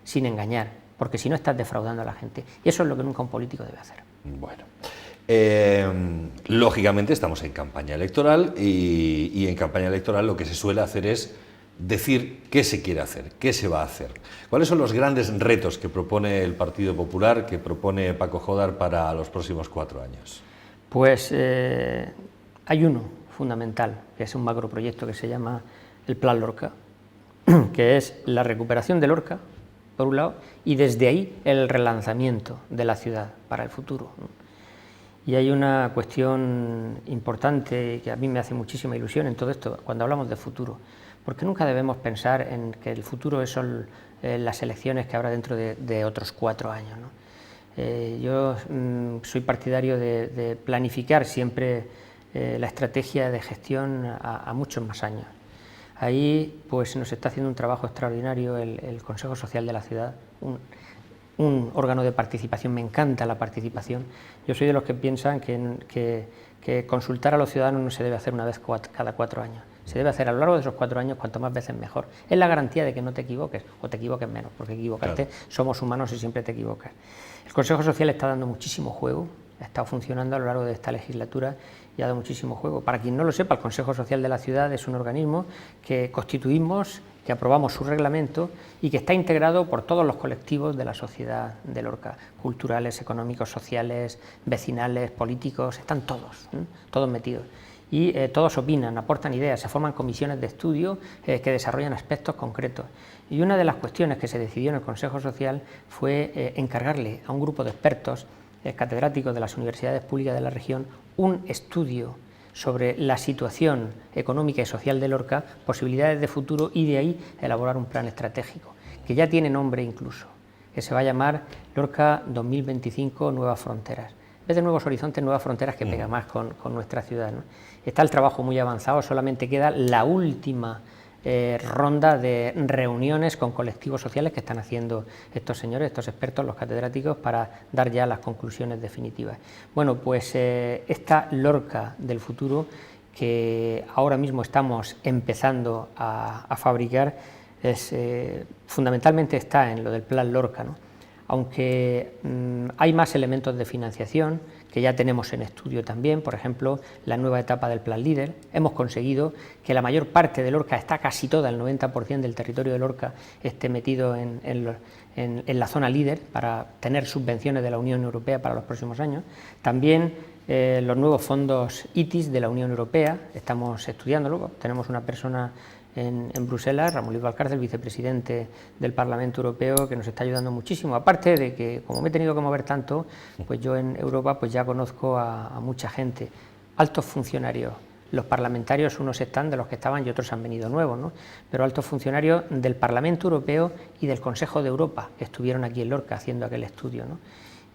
sin engañar, porque si no estás defraudando a la gente. Y eso es lo que nunca un político debe hacer. Bueno, lógicamente estamos en campaña electoral y en campaña electoral lo que se suele hacer es decir qué se quiere hacer, qué se va a hacer. ¿Cuáles son los grandes retos que propone el Partido Popular, que propone Paco Jódar para los próximos 4 años? Pues hay uno fundamental, que es un macroproyecto que se llama el Plan Lorca, que es la recuperación de Lorca, por un lado, y desde ahí el relanzamiento de la ciudad para el futuro. Y hay una cuestión importante que a mí me hace muchísima ilusión en todo esto, cuando hablamos de futuro, porque nunca debemos pensar en que el futuro son las elecciones que habrá dentro de otros 4 años, ¿no? Yo soy partidario de planificar siempre la estrategia de gestión a muchos más años. Ahí pues nos está haciendo un trabajo extraordinario el Consejo Social de la Ciudad, un órgano de participación. Me encanta la participación. Yo soy de los que piensan que consultar a los ciudadanos no se debe hacer una vez cada 4 años. Se debe hacer a lo largo de esos 4 años, cuanto más veces mejor. Es la garantía de que no te equivoques, o te equivoques menos, porque equivocarte, claro, somos humanos y siempre te equivocas. El Consejo Social está dando muchísimo juego ha estado funcionando a lo largo de esta legislatura y ha dado muchísimo juego. Para quien no lo sepa, el Consejo Social de la Ciudad es un organismo que constituimos, que aprobamos su reglamento y que está integrado por todos los colectivos de la sociedad de Lorca, culturales, económicos, sociales, vecinales, políticos, están todos metidos. Y todos opinan, aportan ideas, se forman comisiones de estudio que desarrollan aspectos concretos. Y una de las cuestiones que se decidió en el Consejo Social fue encargarle a un grupo de expertos, catedráticos de las universidades públicas de la región, un estudio sobre la situación económica y social de Lorca, posibilidades de futuro, y de ahí elaborar un plan estratégico, que ya tiene nombre incluso, que se va a llamar Lorca 2025 Nuevas Fronteras. En vez de Nuevos Horizontes, Nuevas Fronteras, que pega más con nuestra ciudad, ¿no? Está el trabajo muy avanzado, solamente queda la última ronda de reuniones con colectivos sociales que están haciendo estos señores, estos expertos, los catedráticos, para dar ya las conclusiones definitivas. Bueno, pues esta Lorca del futuro, que ahora mismo estamos empezando a fabricar, fundamentalmente está en lo del Plan Lorca, ¿no? Aunque hay más elementos de financiación que ya tenemos en estudio también, por ejemplo, la nueva etapa del Plan Líder. Hemos conseguido que la mayor parte de Lorca, está casi toda, el 90% del territorio de Lorca, esté metido en la zona líder para tener subvenciones de la Unión Europea para los próximos años. También los nuevos fondos ITIS de la Unión Europea, estamos estudiándolo, tenemos una persona en Bruselas, Ramón Luis Valcárcel, vicepresidente del Parlamento Europeo, que nos está ayudando muchísimo, aparte de que, como me he tenido que mover tanto, pues yo en Europa pues ya conozco a mucha gente, altos funcionarios, los parlamentarios, unos están de los que estaban y otros han venido nuevos, ¿no? Pero altos funcionarios del Parlamento Europeo y del Consejo de Europa, que estuvieron aquí en Lorca haciendo aquel estudio, ¿no?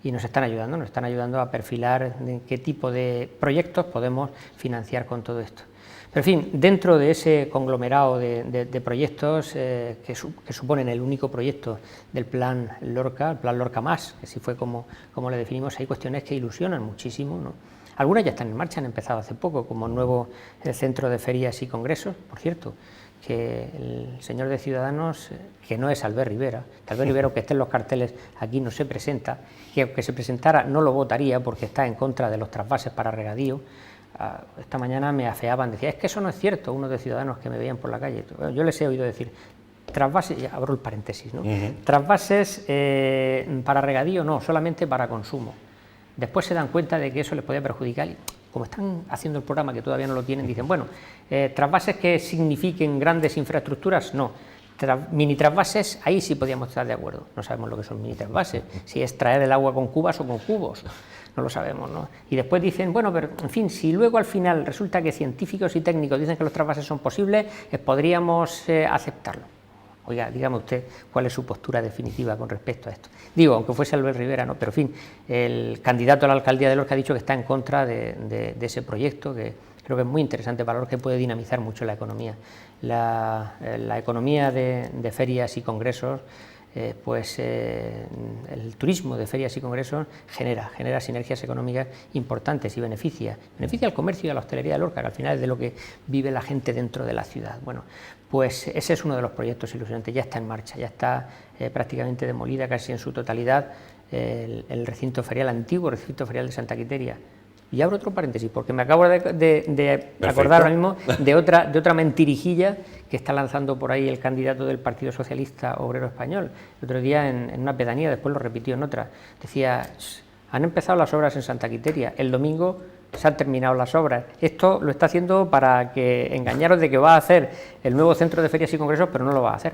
Y nos están ayudando a perfilar qué tipo de proyectos podemos financiar con todo esto. Pero, en fin, dentro de ese conglomerado de proyectos que suponen el único proyecto del Plan Lorca, el Plan Lorca Más, que así fue como le definimos, hay cuestiones que ilusionan muchísimo, ¿no? Algunas ya están en marcha, han empezado hace poco, como el nuevo centro de ferias y congresos, por cierto, que el señor de Ciudadanos, que no es Albert Rivera, que Albert Rivera, que esté en los carteles, aquí no se presenta, que aunque se presentara no lo votaría porque está en contra de los trasvases para regadío. Esta mañana me afeaban, decía, es que eso no es cierto, unos de Ciudadanos que me veían por la calle. Yo les he oído decir, trasvases, ya abro el paréntesis, ¿no? Trasvases para regadío no, solamente para consumo. Después se dan cuenta de que eso les puede perjudicar y, como están haciendo el programa que todavía no lo tienen, dicen, bueno, trasvases que signifiquen grandes infraestructuras, no. Mini trasvases, ahí sí podíamos estar de acuerdo. No sabemos lo que son mini trasvases, si es traer el agua con cubas o con cubos, no lo sabemos, ¿no? Y después dicen, bueno, pero en fin, si luego al final resulta que científicos y técnicos dicen que los trasvases son posibles, podríamos aceptarlo. Oiga, dígame usted cuál es su postura definitiva con respecto a esto. Digo, aunque fuese Albert Rivera, no, pero en fin, el candidato a la alcaldía de Lorca ha dicho que está en contra de ese proyecto, que creo que es muy interesante para Lorca, que puede dinamizar mucho la economía. La economía de ferias y congresos, el turismo de ferias y congresos genera sinergias económicas importantes y beneficia al comercio y a la hostelería de Lorca, que al final es de lo que vive la gente dentro de la ciudad. Bueno, pues ese es uno de los proyectos ilusionantes, ya está en marcha, ya está prácticamente demolida casi en su totalidad el recinto ferial, antiguo recinto ferial de Santa Quiteria. Y abro otro paréntesis, porque me acabo de acordar ahora mismo de otra mentirijilla que está lanzando por ahí el candidato del Partido Socialista Obrero Español. El otro día en una pedanía, después lo repitió en otra, decía, han empezado las obras en Santa Quiteria, el domingo se han terminado las obras. Esto lo está haciendo para que engañaros de que va a hacer el nuevo centro de ferias y congresos, pero no lo va a hacer.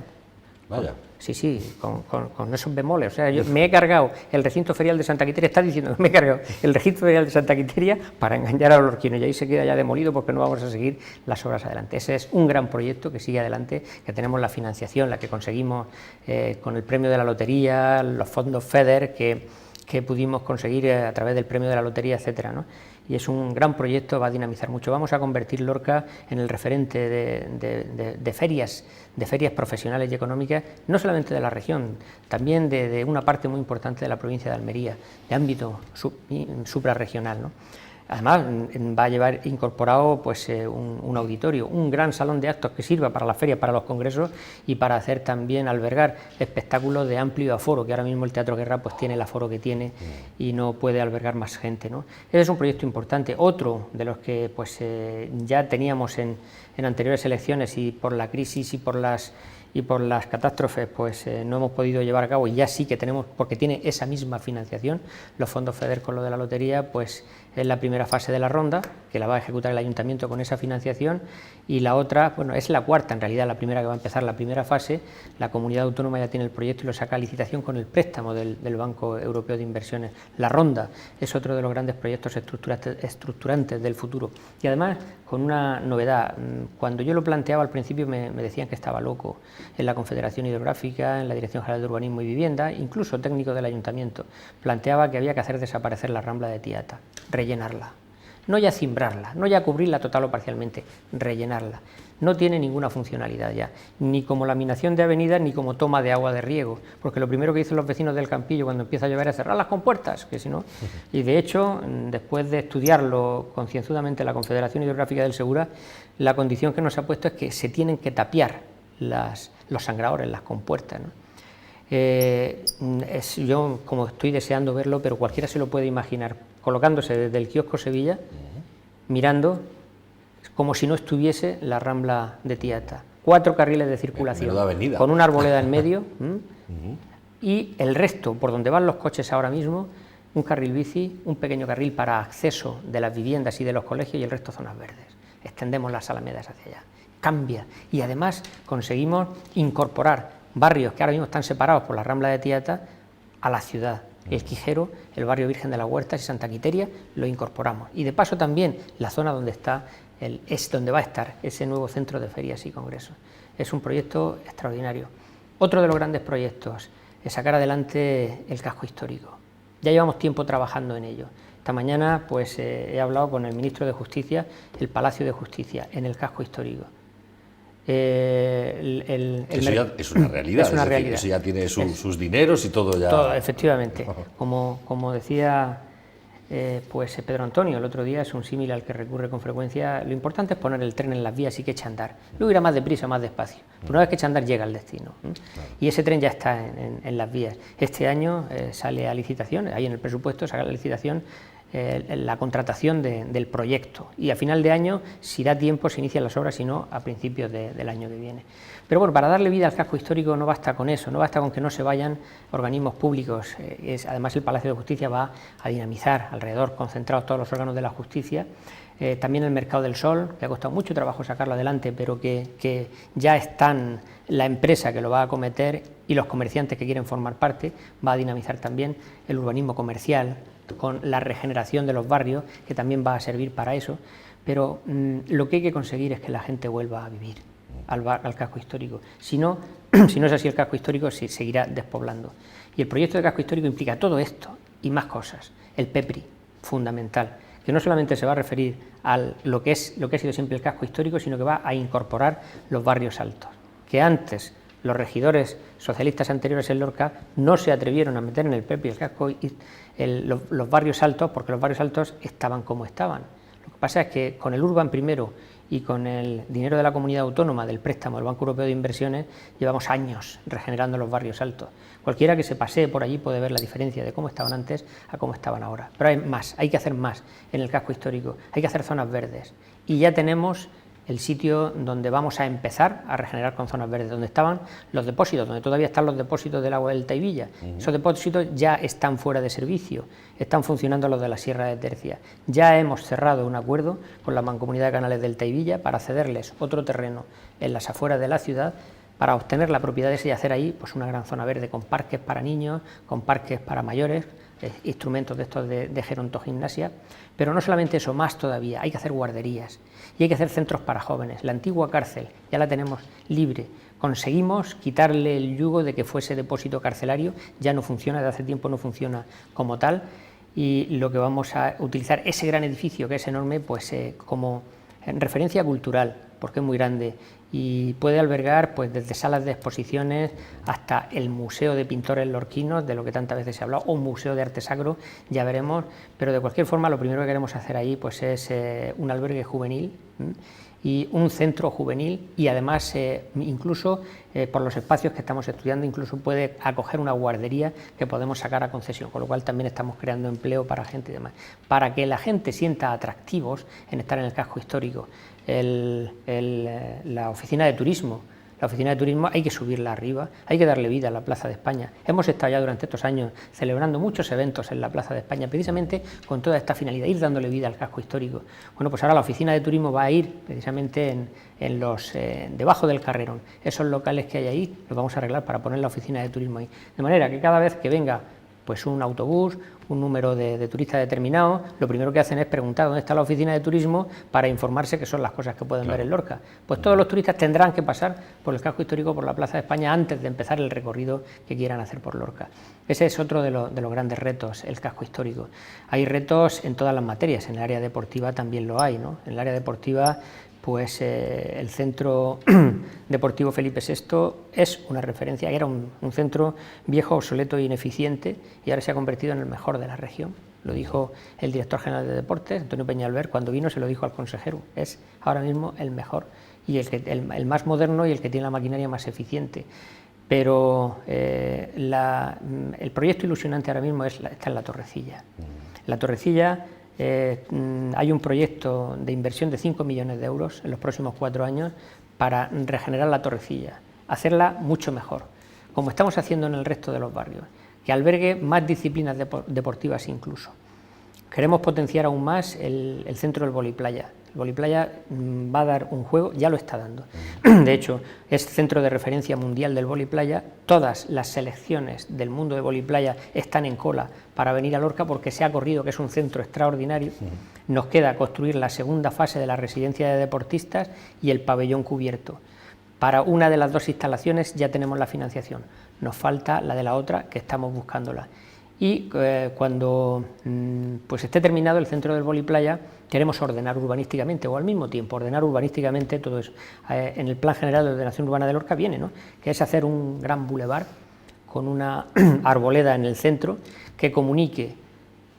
Vaya. Sí, con esos bemoles. O sea, yo me he cargado el recinto ferial de Santa Quiteria, está diciendo que me he cargado el recinto ferial de Santa Quiteria para engañar a los lorquinos, y ahí se queda ya demolido porque no vamos a seguir las obras adelante. Ese es un gran proyecto que sigue adelante, que tenemos la financiación, la que conseguimos con el premio de la lotería, los fondos FEDER que pudimos conseguir a través del premio de la lotería, etcétera, ¿no? Y es un gran proyecto, va a dinamizar mucho. Vamos a convertir Lorca en el referente de ferias profesionales y económicas, no solamente de la región, también de una parte muy importante de la provincia de Almería, de ámbito suprarregional, ¿no? Además, va a llevar incorporado pues, un auditorio, un gran salón de actos que sirva para las ferias, para los congresos y para hacer también albergar espectáculos de amplio aforo, que ahora mismo el Teatro Guerra pues, tiene el aforo que tiene y no puede albergar más gente, ¿no? Ese es un proyecto importante. Otro de los que pues, ya teníamos en anteriores elecciones y por la crisis y por las catástrofes pues no hemos podido llevar a cabo, y ya sí que tenemos, porque tiene esa misma financiación, los fondos FEDER con lo de la lotería, pues es la primera fase de la ronda, que la va a ejecutar el Ayuntamiento con esa financiación, y la otra, bueno, es la cuarta, en realidad la primera que va a empezar la primera fase. La comunidad autónoma ya tiene el proyecto y lo saca a licitación con el préstamo del Banco Europeo de Inversiones. La ronda es otro de los grandes proyectos estructurantes del futuro, y además con una novedad. Cuando yo lo planteaba al principio me decían que estaba loco, en la Confederación Hidrográfica, en la Dirección General de Urbanismo y Vivienda, incluso técnico del Ayuntamiento, planteaba que había que hacer desaparecer la Rambla de Tiata, rellenarla, no ya cimbrarla, no ya cubrirla total o parcialmente, rellenarla. No tiene ninguna funcionalidad ya, ni como laminación de avenidas ni como toma de agua de riego, porque lo primero que dicen los vecinos del Campillo cuando empieza a llover es cerrar las compuertas, que si no, y de hecho, después de estudiarlo concienzudamente la Confederación Hidrográfica del Segura, la condición que nos ha puesto es que se tienen que tapiar los sangradores, las compuertas, ¿no? Yo como estoy deseando verlo, pero cualquiera se lo puede imaginar, colocándose desde el kiosco Sevilla, mirando como si no estuviese la Rambla de Tiata, 4 carriles de circulación, con una arboleda en medio, y el resto, por donde van los coches ahora mismo, un carril bici, un pequeño carril para acceso de las viviendas y de los colegios, y el resto zonas verdes. Extendemos las alamedas hacia allá. Cambia, y además conseguimos incorporar barrios que ahora mismo están separados por la Rambla de Tiata a la ciudad. El Quijero, el barrio Virgen de las Huertas y Santa Quiteria lo incorporamos, y de paso también la zona donde está es donde va a estar ese nuevo centro de ferias y congresos. Es un proyecto extraordinario. Otro de los grandes proyectos es sacar adelante el casco histórico. Ya llevamos tiempo trabajando en ello. Esta mañana pues he hablado con el ministro de Justicia, el Palacio de Justicia en el casco histórico. Eso ya es una realidad, es decir, eso ya tiene sus dineros y todo ya. Todo, efectivamente. Como decía pues Pedro Antonio el otro día, es un símil al que recurre con frecuencia. Lo importante es poner el tren en las vías y que eche a andar. Luego irá más deprisa, más despacio. Pero una vez que eche a andar llega al destino. Y ese tren ya está en las vías. Este año sale a licitación, ahí en el presupuesto sale a licitación la contratación del proyecto, y a final de año, si da tiempo, se inician las obras, si no, a principios del año que viene. Pero bueno, para darle vida al casco histórico no basta con eso, no basta con que no se vayan organismos públicos. Además, el Palacio de Justicia va a dinamizar alrededor, concentrados todos los órganos de la justicia. También el Mercado del Sol, que ha costado mucho trabajo sacarlo adelante, pero que ya están la empresa que lo va a acometer y los comerciantes que quieren formar parte. Va a dinamizar también el urbanismo comercial, con la regeneración de los barrios, que también va a servir para eso. Pero lo que hay que conseguir es que la gente vuelva a vivir al casco histórico. Si no es así, el casco histórico se seguirá despoblando. Y el proyecto de casco histórico implica todo esto y más cosas. El PEPRI, fundamental, que no solamente se va a referir a lo que ha sido siempre el casco histórico, sino que va a incorporar los barrios altos, que antes los regidores socialistas anteriores en Lorca no se atrevieron a meter en el PEPRI el casco los barrios altos, porque los barrios altos estaban como estaban. Lo que pasa es que con el Urban primero y con el dinero de la comunidad autónoma del préstamo del Banco Europeo de Inversiones llevamos años regenerando los barrios altos. Cualquiera que se pasee por allí puede ver la diferencia de cómo estaban antes a cómo estaban ahora. Pero hay que hacer más en el casco histórico, hay que hacer zonas verdes, y ya tenemos el sitio donde vamos a empezar a regenerar con zonas verdes, donde estaban los depósitos, donde todavía están los depósitos del agua del Taivilla. Esos depósitos ya están fuera de servicio, están funcionando los de la Sierra de Tercia. Ya hemos cerrado un acuerdo con la Mancomunidad de Canales del Taivilla para cederles otro terreno en las afueras de la ciudad, para obtener la propiedad de ese y hacer ahí pues una gran zona verde con parques para niños, con parques para mayores, instrumentos de estos de gerontogimnasia. Pero no solamente eso, más todavía, hay que hacer guarderías y hay que hacer centros para jóvenes. La antigua cárcel ya la tenemos libre, conseguimos quitarle el yugo de que fuese depósito carcelario, ya no funciona, de hace tiempo no funciona como tal, y lo que vamos a utilizar ese gran edificio, que es enorme, pues como referencia cultural, porque es muy grande y puede albergar pues desde salas de exposiciones hasta el Museo de Pintores Lorquinos, de lo que tantas veces se ha hablado, o un museo de arte sacro, ya veremos, pero de cualquier forma lo primero que queremos hacer ahí pues es un albergue juvenil y un centro juvenil, y además incluso por los espacios que estamos estudiando incluso puede acoger una guardería que podemos sacar a concesión, con lo cual también estamos creando empleo para gente y demás, para que la gente sienta atractivos en estar en el casco histórico. La oficina de turismo. La oficina de turismo hay que subirla arriba, hay que darle vida a la Plaza de España. Hemos estado ya durante estos años celebrando muchos eventos en la Plaza de España, precisamente con toda esta finalidad, ir dándole vida al casco histórico. Bueno, pues ahora la oficina de turismo va a ir precisamente debajo del Carrerón. Esos locales que hay ahí los vamos a arreglar para poner la oficina de turismo ahí. De manera que cada vez que venga pues un autobús, un número de turistas determinado, lo primero que hacen es preguntar dónde está la oficina de turismo para informarse qué son las cosas que pueden ver en Lorca. Pues todos los turistas tendrán que pasar por el casco histórico, por la Plaza de España, antes de empezar el recorrido que quieran hacer por Lorca. Ese es otro de los grandes retos, el casco histórico. Hay retos en todas las materias, en el área deportiva también lo hay, ¿no? En el área deportiva pues el Centro Deportivo Felipe VI es una referencia, era un centro viejo, obsoleto e ineficiente, y ahora se ha convertido en el mejor de la región. Lo dijo el director general de Deportes, Antonio Peñalver, cuando vino se lo dijo al consejero, es ahora mismo el mejor, y el más moderno y el que tiene la maquinaria más eficiente. Pero el proyecto ilusionante ahora mismo está en la Torrecilla. La Torrecilla... hay un proyecto de inversión de 5 millones de euros en los próximos 4 años para regenerar la Torrecilla, hacerla mucho mejor, como estamos haciendo en el resto de los barrios, que albergue más disciplinas deportivas incluso. Queremos potenciar aún más el centro del voliplaya. El voliplaya va a dar un juego, ya lo está dando. De hecho, es centro de referencia mundial del voliplaya. Todas las selecciones del mundo de voliplaya están en cola para venir a Lorca porque se ha corrido, que es un centro extraordinario. Nos queda construir la segunda fase de la residencia de deportistas y el pabellón cubierto. Para una de las dos instalaciones ya tenemos la financiación. Nos falta la de la otra, que estamos buscándola. Y cuando pues esté terminado el centro del voliplaya, queremos ordenar urbanísticamente, o al mismo tiempo ordenar urbanísticamente todo eso. En el Plan General de Ordenación Urbana de Lorca viene, ¿no?, que es hacer un gran bulevar con una arboleda en el centro que comunique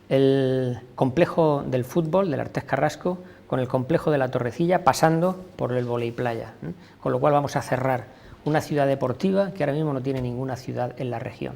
el complejo del fútbol, del Artés Carrasco, con el complejo de la Torrecilla, pasando por el voliplaya, con lo cual vamos a cerrar una ciudad deportiva que ahora mismo no tiene ninguna ciudad en la región.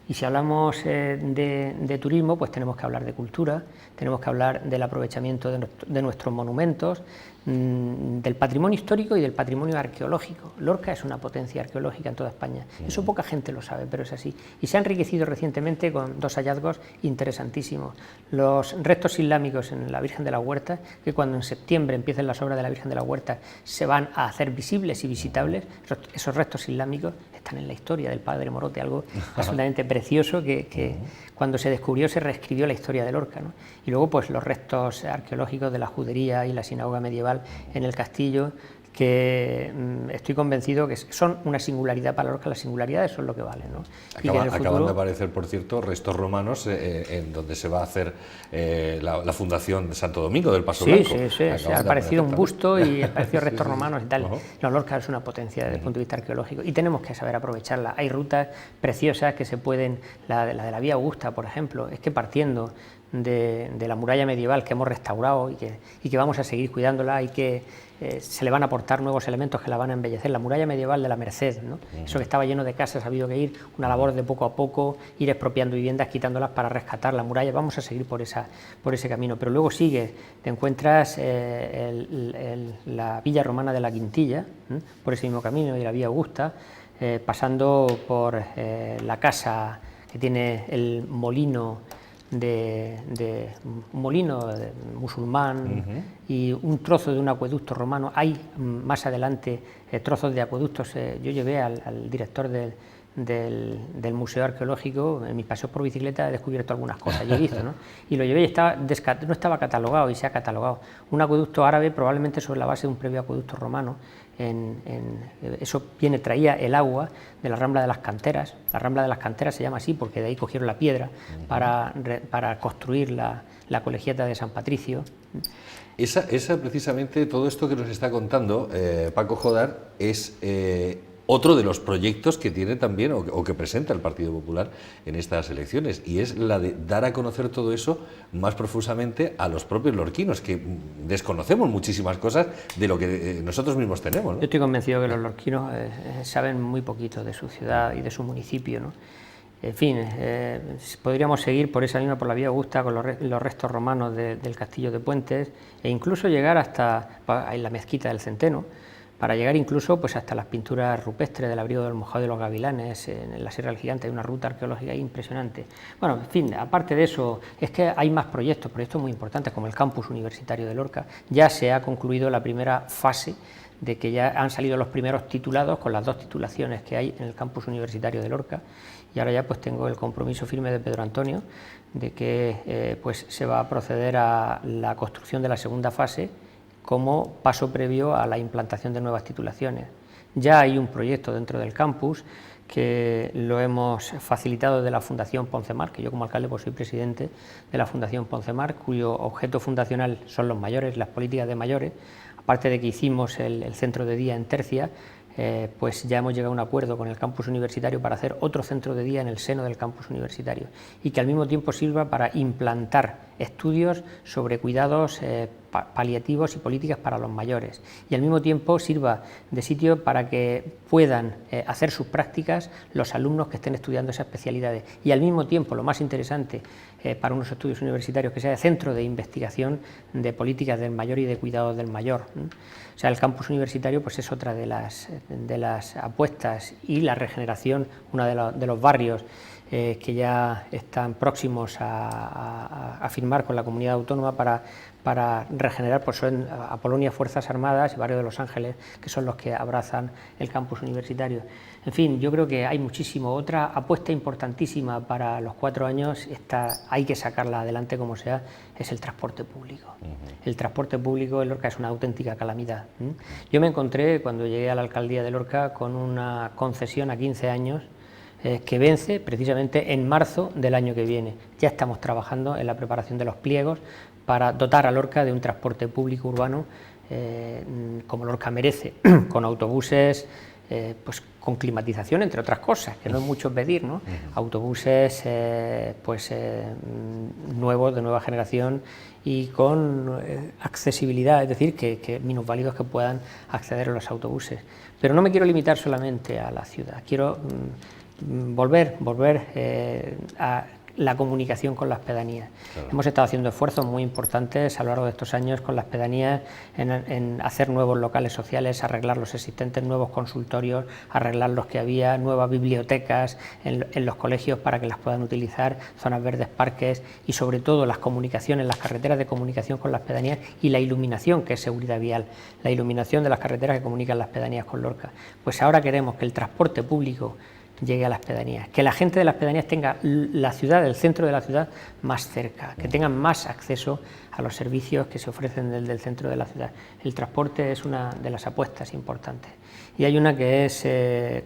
Y si hablamos de turismo, pues tenemos que hablar de cultura, tenemos que hablar del aprovechamiento de nuestros monumentos, del patrimonio histórico y del patrimonio arqueológico. Lorca es una potencia arqueológica en toda España. Eso poca gente lo sabe, pero es así. Y se ha enriquecido recientemente con 2 hallazgos interesantísimos. Los restos islámicos en la Virgen de la Huerta, que cuando en septiembre empiecen las obras de la Virgen de la Huerta se van a hacer visibles y visitables. Esos restos islámicos están en la historia del padre Morote, algo absolutamente precioso que cuando se descubrió se reescribió la historia de Lorca, ¿no? Y luego pues los restos arqueológicos de la judería y la sinagoga medieval en el castillo, que estoy convencido que son una singularidad para Lorca. Las singularidades son lo que valen, ¿no? Acaban de aparecer, por cierto, restos romanos en donde se va a hacer la fundación de Santo Domingo del Paso Blanco. Sí, ha aparecido un busto y ha aparecido restos romanos y tal. No, Lorca es una potencia desde el punto de vista arqueológico y tenemos que saber aprovecharla. Hay rutas preciosas que se pueden, la de la Vía Augusta, por ejemplo, es que partiendo de la muralla medieval que hemos restaurado y que vamos a seguir cuidándola y que se le van a aportar nuevos elementos que la van a embellecer. La muralla medieval de la Merced, ¿no? Eso que estaba lleno de casas, ha habido que ir, una labor de poco a poco, ir expropiando viviendas, quitándolas para rescatar la muralla. Vamos a seguir por ese camino, pero luego sigue, te encuentras la villa romana de la Quintilla, por ese mismo camino, y la Vía Augusta, pasando por la casa que tiene el molino un molino musulmán y un trozo de un acueducto romano. Hay más adelante trozos de acueductos. Yo llevé al director del Museo Arqueológico, en mis paseos por bicicleta he descubierto algunas cosas, yo he visto, ¿no? Y lo llevé y no estaba catalogado, y se ha catalogado. Un acueducto árabe, probablemente sobre la base de un previo acueducto romano. Eso traía el agua de la Rambla de las Canteras. La Rambla de las Canteras se llama así porque de ahí cogieron la piedra para construir la colegiata de San Patricio. Esa precisamente, todo esto que nos está contando Paco Jodar es otro de los proyectos que tiene también o que presenta el Partido Popular en estas elecciones, y es la de dar a conocer todo eso más profusamente a los propios lorquinos, que desconocemos muchísimas cosas de lo que nosotros mismos tenemos, ¿no? Yo estoy convencido que los lorquinos saben muy poquito de su ciudad y de su municipio, ¿no? En fin, podríamos seguir por esa misma, por la vía Augusta, con los restos romanos del castillo de Puentes, e incluso llegar hasta en la mezquita del Centeno, para llegar incluso pues hasta las pinturas rupestres del abrigo del Mojado de los Gavilanes, en la Sierra del Gigante. Hay una ruta arqueológica impresionante. Bueno, en fin, aparte de eso, es que hay más proyectos muy importantes, como el campus universitario de Lorca. Ya se ha concluido la primera fase de que ya han salido los primeros titulados con las 2 titulaciones que hay en el campus universitario de Lorca, y ahora ya pues tengo el compromiso firme de Pedro Antonio de que pues se va a proceder a la construcción de la segunda fase como paso previo a la implantación de nuevas titulaciones. Ya hay un proyecto dentro del campus que lo hemos facilitado de la Fundación Poncemar, que yo como alcalde pues soy presidente de la Fundación Poncemar, cuyo objeto fundacional son los mayores, las políticas de mayores. Aparte de que hicimos el centro de día en Tercia, pues ya hemos llegado a un acuerdo con el campus universitario para hacer otro centro de día en el seno del campus universitario, y que al mismo tiempo sirva para implantar estudios sobre cuidados paliativos y políticas para los mayores, y al mismo tiempo sirva de sitio para que puedan hacer sus prácticas los alumnos que estén estudiando esas especialidades, y al mismo tiempo, lo más interesante para unos estudios universitarios, que sea centro de investigación de políticas del mayor y de cuidados del mayor. O sea, el campus universitario pues es otra de las apuestas, y la regeneración, uno de los barrios que ya están próximos a firmar con la comunidad autónoma para regenerar, pues son Apolonia, Fuerzas Armadas y Barrio de Los Ángeles, que son los que abrazan el campus universitario. En fin, yo creo que hay muchísimo. Otra apuesta importantísima para los 4 años, hay que sacarla adelante como sea, es el transporte público. El transporte público en Lorca es una auténtica calamidad. Yo me encontré, cuando llegué a la alcaldía de Lorca, con una concesión a 15 años, que vence precisamente en marzo del año que viene. Ya estamos trabajando en la preparación de los pliegos para dotar a Lorca de un transporte público urbano como Lorca merece, con autobuses pues con climatización, entre otras cosas, que no es mucho pedir, ¿no? Autobuses nuevos, de nueva generación, y con accesibilidad, es decir, que minusválidos que puedan acceder a los autobuses. Pero no me quiero limitar solamente a la ciudad, quiero volver a la comunicación con las pedanías. Claro. Hemos estado haciendo esfuerzos muy importantes a lo largo de estos años con las pedanías en hacer nuevos locales sociales, arreglar los existentes, nuevos consultorios, arreglar los que había, nuevas bibliotecas en los colegios para que las puedan utilizar, zonas verdes, parques, y sobre todo las comunicaciones, las carreteras de comunicación con las pedanías, y la iluminación, que es seguridad vial, la iluminación de las carreteras que comunican las pedanías con Lorca. Pues ahora queremos que el transporte público llegue a las pedanías, que la gente de las pedanías tenga la ciudad, el centro de la ciudad más cerca, que tengan más acceso a los servicios que se ofrecen desde el centro de la ciudad. El transporte es una de las apuestas importantes, y hay una que es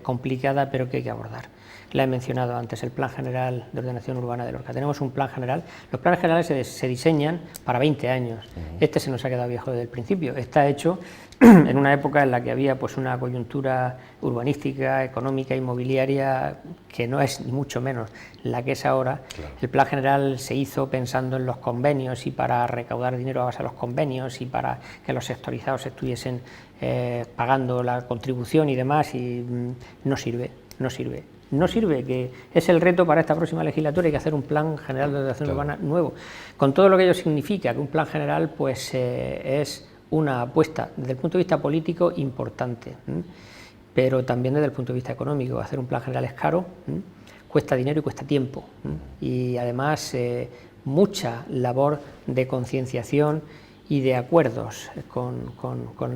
complicada, pero que hay que abordar. La he mencionado antes, el Plan General de Ordenación Urbana de Lorca. Tenemos un plan general. Los planes generales se diseñan para 20 años. Este se nos ha quedado viejo desde el principio. Está hecho en una época en la que había pues una coyuntura urbanística, económica, inmobiliaria, que no es ni mucho menos la que es ahora. Claro. El plan general se hizo pensando en los convenios, y para recaudar dinero a base de los convenios, y para que los sectorizados estuviesen pagando la contribución y demás, y no sirve. No sirve, que es el reto para esta próxima legislatura. Hay que hacer un plan general de ordenación urbana nuevo, con todo lo que ello significa, que un plan general pues es una apuesta desde el punto de vista político importante, pero también desde el punto de vista económico. Hacer un plan general es caro, cuesta dinero y cuesta tiempo, y además mucha labor de concienciación y de acuerdos con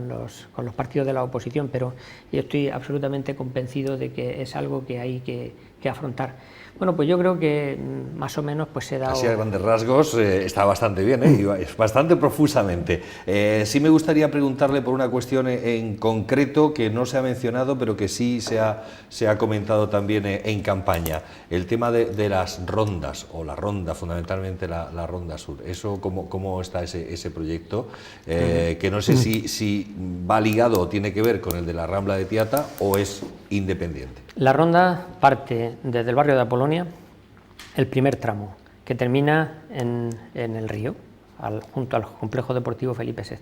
los partidos de la oposición, pero yo estoy absolutamente convencido de que es algo que hay que que afrontar. Bueno, pues yo creo que más o menos pues he dado... Así a grandes rasgos está bastante bien, y bastante profusamente. Sí me gustaría preguntarle por una cuestión en concreto que no se ha mencionado, pero que sí se ha comentado también en campaña. El tema de las rondas, o la ronda, fundamentalmente la Ronda Sur. ¿Eso cómo está ese proyecto? Que no sé si va ligado o tiene que ver con el de la Rambla de Tiata o es independiente. La ronda parte desde el barrio de Apolonia, el primer tramo, que termina en el río, junto al complejo deportivo Felipe VI.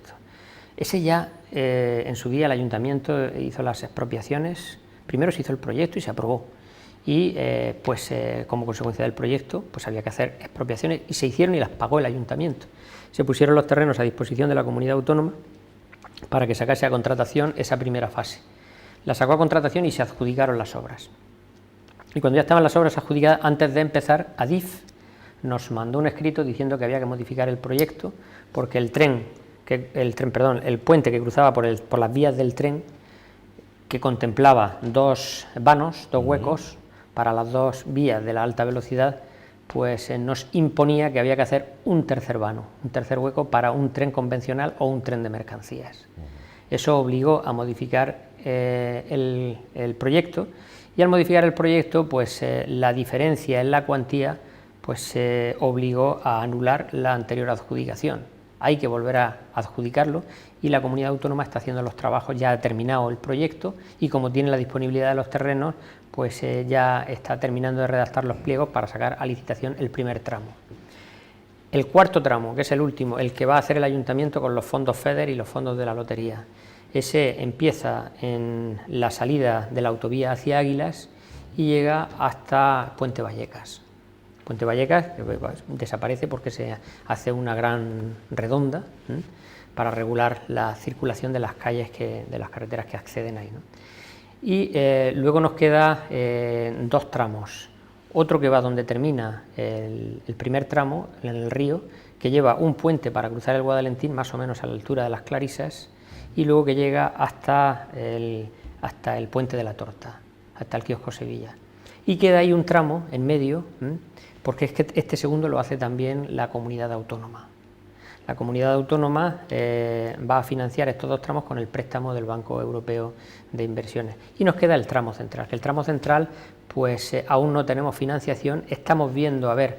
Ese ya, en su día, el ayuntamiento hizo las expropiaciones. Primero se hizo el proyecto y se aprobó. Y como consecuencia del proyecto, pues había que hacer expropiaciones y se hicieron y las pagó el ayuntamiento. Se pusieron los terrenos a disposición de la comunidad autónoma para que sacase a contratación esa primera fase. La sacó a contratación y se adjudicaron las obras. Y cuando ya estaban las obras adjudicadas, antes de empezar, Adif nos mandó un escrito diciendo que había que modificar el proyecto porque el puente que cruzaba por las vías del tren, que contemplaba dos vanos, dos huecos para las dos vías de la alta velocidad, pues nos imponía que había que hacer un tercer vano, un tercer hueco para un tren convencional o un tren de mercancías. Eso obligó a modificar el proyecto, y al modificar el proyecto, pues la diferencia en la cuantía pues obligó a anular la anterior adjudicación. Hay que volver a adjudicarlo y la comunidad autónoma está haciendo los trabajos, ya ha terminado el proyecto y como tiene la disponibilidad de los terrenos, pues ya está terminando de redactar los pliegos para sacar a licitación el primer tramo. El cuarto tramo, que es el último, el que va a hacer el ayuntamiento con los fondos FEDER y los fondos de la lotería. Ese empieza en la salida de la autovía hacia Águilas y llega hasta Puente Vallecas. Puente Vallecas desaparece porque se hace una gran redonda para regular la circulación de las calles, de las carreteras que acceden ahí, ¿no? Y luego nos queda dos tramos. Otro que va donde termina el primer tramo, en el río, que lleva un puente para cruzar el Guadalentín, más o menos a la altura de las Clarisas, y luego que llega hasta el puente de la Torta, hasta el kiosco Sevilla. Y queda ahí un tramo en medio, porque es que este segundo lo hace también la comunidad autónoma. La comunidad autónoma va a financiar estos dos tramos con el préstamo del Banco Europeo de Inversiones. Y nos queda el tramo central, que el tramo central pues aún no tenemos financiación, estamos viendo a ver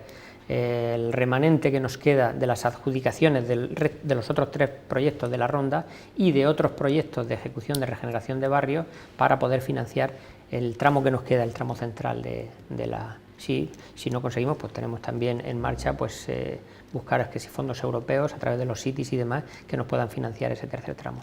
el remanente que nos queda de las adjudicaciones de los otros tres proyectos de la ronda y de otros proyectos de ejecución de regeneración de barrios para poder financiar el tramo que nos queda, el tramo central de la... Si no conseguimos, pues tenemos también en marcha pues buscar fondos europeos a través de los CITIS y demás que nos puedan financiar ese tercer tramo.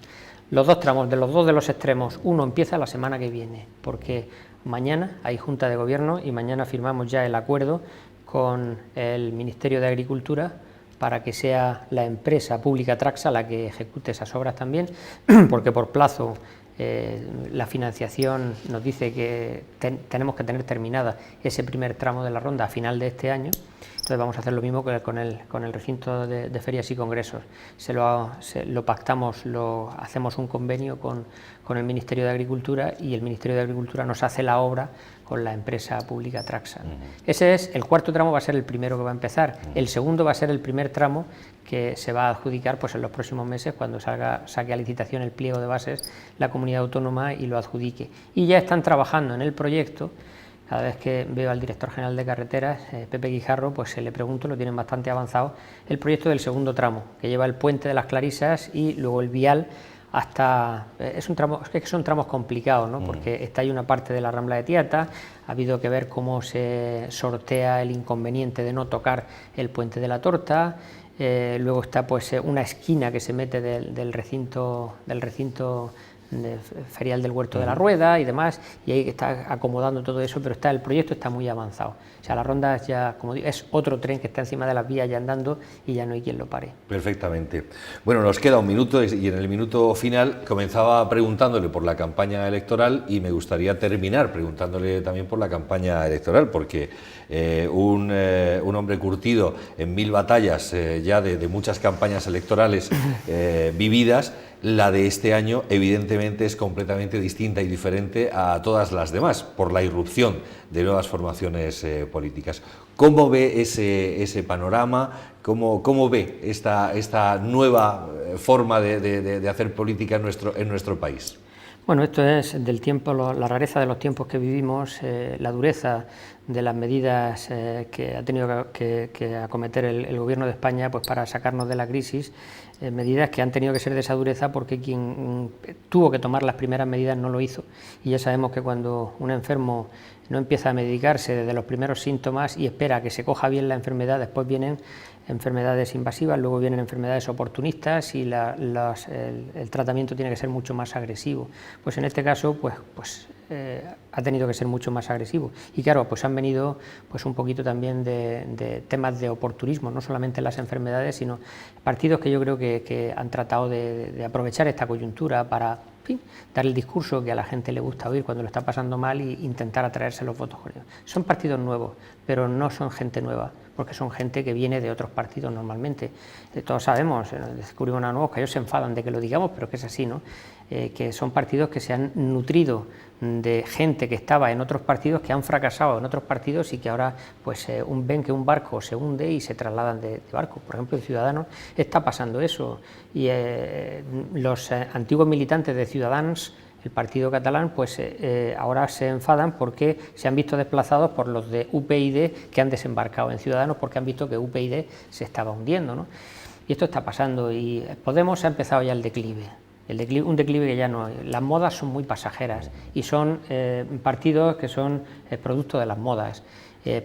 Los dos tramos, de los dos de los extremos, uno empieza la semana que viene, porque mañana hay Junta de Gobierno y mañana firmamos ya el acuerdo con el Ministerio de Agricultura para que sea la empresa pública Traxa la que ejecute esas obras también, porque por plazo la financiación nos dice que tenemos que tener terminada ese primer tramo de la ronda a final de este año. Entonces vamos a hacer lo mismo con el recinto de ferias y congresos. Lo pactamos, hacemos un convenio con el Ministerio de Agricultura y el Ministerio de Agricultura nos hace la obra con la empresa pública Traxa. Ese es el cuarto tramo, va a ser el primero que va a empezar. El segundo va a ser el primer tramo que se va a adjudicar pues en los próximos meses cuando saque a licitación el pliego de bases la comunidad autónoma y lo adjudique. Y ya están trabajando en el proyecto. Cada vez que veo al director general de carreteras, Pepe Guijarro, pues le pregunto, lo tienen bastante avanzado, el proyecto del segundo tramo, que lleva el puente de las Clarisas y luego el vial hasta... son tramos complicados, ¿no? Porque está ahí una parte de la Rambla de Tiata, ha habido que ver cómo se sortea el inconveniente de no tocar el puente de la Torta, luego está pues una esquina que se mete del recinto ferial del Huerto de la Rueda y demás, y ahí está acomodando todo eso, pero el proyecto está muy avanzado. O sea, la ronda ya, como digo, es otro tren que está encima de las vías ya andando y ya no hay quien lo pare. Perfectamente. Bueno, nos queda un minuto y en el minuto final comenzaba preguntándole por la campaña electoral y me gustaría terminar preguntándole también por la campaña electoral, porque un hombre curtido en 1000 batallas ya de muchas campañas electorales vividas, La de este año, evidentemente, es completamente distinta y diferente a todas las demás, por la irrupción de nuevas formaciones políticas. ¿Cómo ve ese panorama? ¿Cómo ve esta nueva forma de hacer política en nuestro país? Bueno, esto es del tiempo, la rareza de los tiempos que vivimos, la dureza de las medidas que ha tenido que acometer el Gobierno de España pues para sacarnos de la crisis, medidas que han tenido que ser de esa dureza porque quien tuvo que tomar las primeras medidas no lo hizo. Y ya sabemos que cuando un enfermo no empieza a medicarse desde los primeros síntomas y espera a que se coja bien la enfermedad, después vienen enfermedades invasivas, luego vienen enfermedades oportunistas y el tratamiento tiene que ser mucho más agresivo. Pues en este caso ha tenido que ser mucho más agresivo y claro, pues han venido pues un poquito también de temas de oportunismo, no solamente las enfermedades, sino partidos que yo creo que han tratado de aprovechar esta coyuntura para dar el discurso que a la gente le gusta oír cuando lo está pasando mal e intentar atraerse los votos con ellos. Son partidos nuevos, pero no son gente nueva, porque son gente que viene de otros partidos normalmente. Todos sabemos, descubrimos una nueva, que ellos se enfadan de que lo digamos, pero que es así, ¿no? Que son partidos que se han nutrido de gente que estaba en otros partidos, que han fracasado en otros partidos y que ahora pues ven que un barco se hunde y se trasladan de barco. Por ejemplo, en Ciudadanos está pasando eso y los antiguos militantes de Ciudadanos, el partido catalán, pues ahora se enfadan porque se han visto desplazados por los de UPyD que han desembarcado en Ciudadanos porque han visto que UPyD se estaba hundiendo, ¿no? Y esto está pasando y Podemos ha empezado ya el declive. Un declive que ya no hay. Las modas son muy pasajeras y son partidos que son producto de las modas.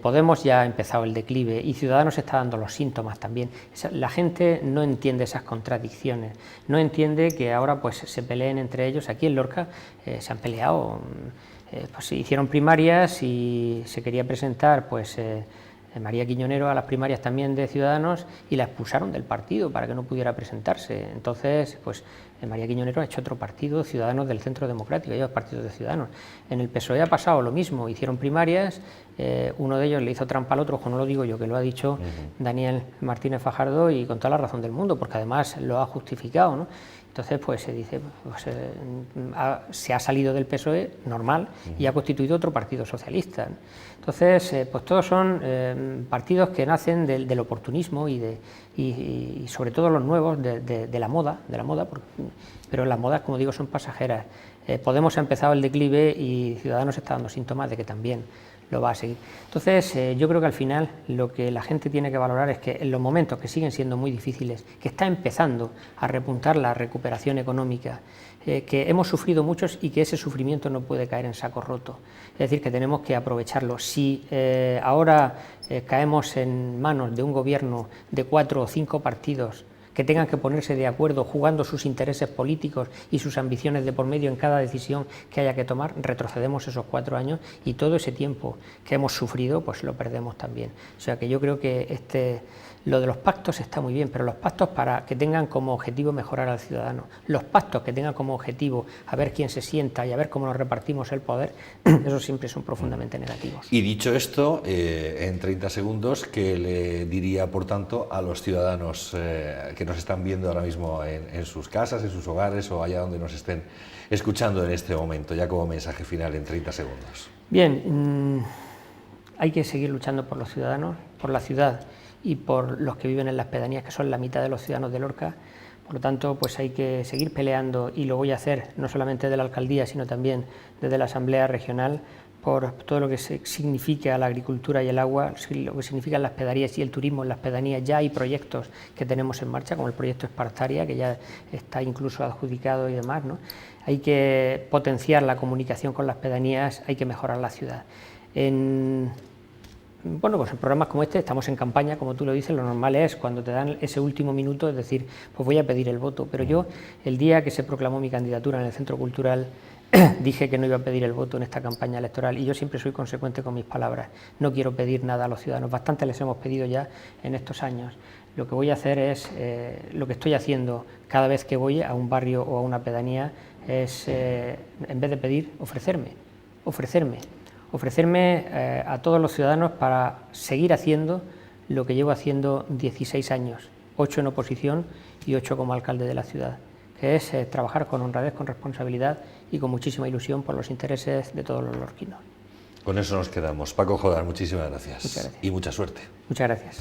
Podemos ya ha empezado el declive y Ciudadanos está dando los síntomas también. La gente no entiende esas contradicciones, no entiende que ahora pues se peleen entre ellos. Aquí en Lorca se han peleado, pues hicieron primarias y se quería presentar pues María Quiñonero a las primarias también de Ciudadanos y la expulsaron del partido para que no pudiera presentarse. Entonces, pues María Quiñonero ha hecho otro partido, Ciudadanos del Centro Democrático, hay dos partidos de Ciudadanos. En el PSOE ha pasado lo mismo, hicieron primarias, uno de ellos le hizo trampa al otro, ojo, no lo digo yo, que lo ha dicho Daniel Martínez Fajardo y con toda la razón del mundo, porque además lo ha justificado, ¿no? Entonces, pues se dice, se ha salido del PSOE, normal, y ha constituido otro partido socialista, ¿no? Entonces, pues todos son partidos que nacen del oportunismo y sobre todo los nuevos de la moda, pero las modas, como digo, son pasajeras. Podemos ha empezado el declive y Ciudadanos está dando síntomas de que también lo va a seguir. Entonces, yo creo que al final lo que la gente tiene que valorar es que en los momentos que siguen siendo muy difíciles, que está empezando a repuntar la recuperación económica, que hemos sufrido muchos y que ese sufrimiento no puede caer en saco roto. Es decir, que tenemos que aprovecharlo. Si ahora caemos en manos de un gobierno de 4 o 5 partidos que tengan que ponerse de acuerdo jugando sus intereses políticos y sus ambiciones de por medio en cada decisión que haya que tomar, retrocedemos esos 4 años y todo ese tiempo que hemos sufrido pues lo perdemos también. O sea que yo creo que lo de los pactos está muy bien, pero los pactos para que tengan como objetivo mejorar al ciudadano, los pactos que tengan como objetivo a ver quién se sienta y a ver cómo nos repartimos el poder, esos siempre son profundamente negativos. Y dicho esto, en 30 segundos, ¿qué le diría, por tanto, a los ciudadanos que nos están viendo ahora mismo en sus casas, en sus hogares o allá donde nos estén escuchando en este momento, ya como mensaje final en 30 segundos? Bien, hay que seguir luchando por los ciudadanos, por la ciudad y por los que viven en las pedanías, que son la mitad de los ciudadanos de Lorca. Por lo tanto, pues hay que seguir peleando y lo voy a hacer no solamente de la alcaldía, sino también desde la Asamblea Regional por todo lo que significa la agricultura y el agua, lo que significan las pedanías y el turismo en las pedanías. Ya hay proyectos que tenemos en marcha, como el proyecto Espartaria, que ya está incluso adjudicado y demás, ¿no? Hay que potenciar la comunicación con las pedanías, hay que mejorar la ciudad. Bueno, pues en programas como este estamos en campaña, como tú lo dices, lo normal es cuando te dan ese último minuto, es decir, pues voy a pedir el voto, pero yo el día que se proclamó mi candidatura en el Centro Cultural dije que no iba a pedir el voto en esta campaña electoral y yo siempre soy consecuente con mis palabras, no quiero pedir nada a los ciudadanos, bastante les hemos pedido ya en estos años. Lo que voy a hacer es, lo que estoy haciendo cada vez que voy a un barrio o a una pedanía es, en vez de pedir, ofrecerme a todos los ciudadanos para seguir haciendo lo que llevo haciendo 16 años, 8 en oposición y 8 como alcalde de la ciudad, es trabajar con honradez, con responsabilidad y con muchísima ilusión por los intereses de todos los lorquinos. Con eso nos quedamos. Paco Jodar, muchísimas gracias. Muchas gracias. Y mucha suerte. Muchas gracias.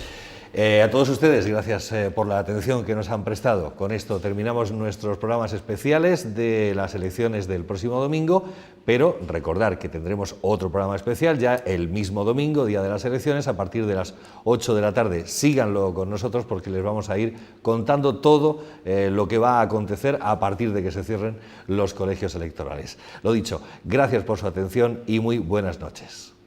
A todos ustedes, gracias por la atención que nos han prestado. Con esto terminamos nuestros programas especiales de las elecciones del próximo domingo, pero recordar que tendremos otro programa especial ya el mismo domingo, día de las elecciones, a partir de las 8 de la tarde. Síganlo con nosotros porque les vamos a ir contando todo lo que va a acontecer a partir de que se cierren los colegios electorales. Lo dicho, gracias por su atención y muy buenas noches.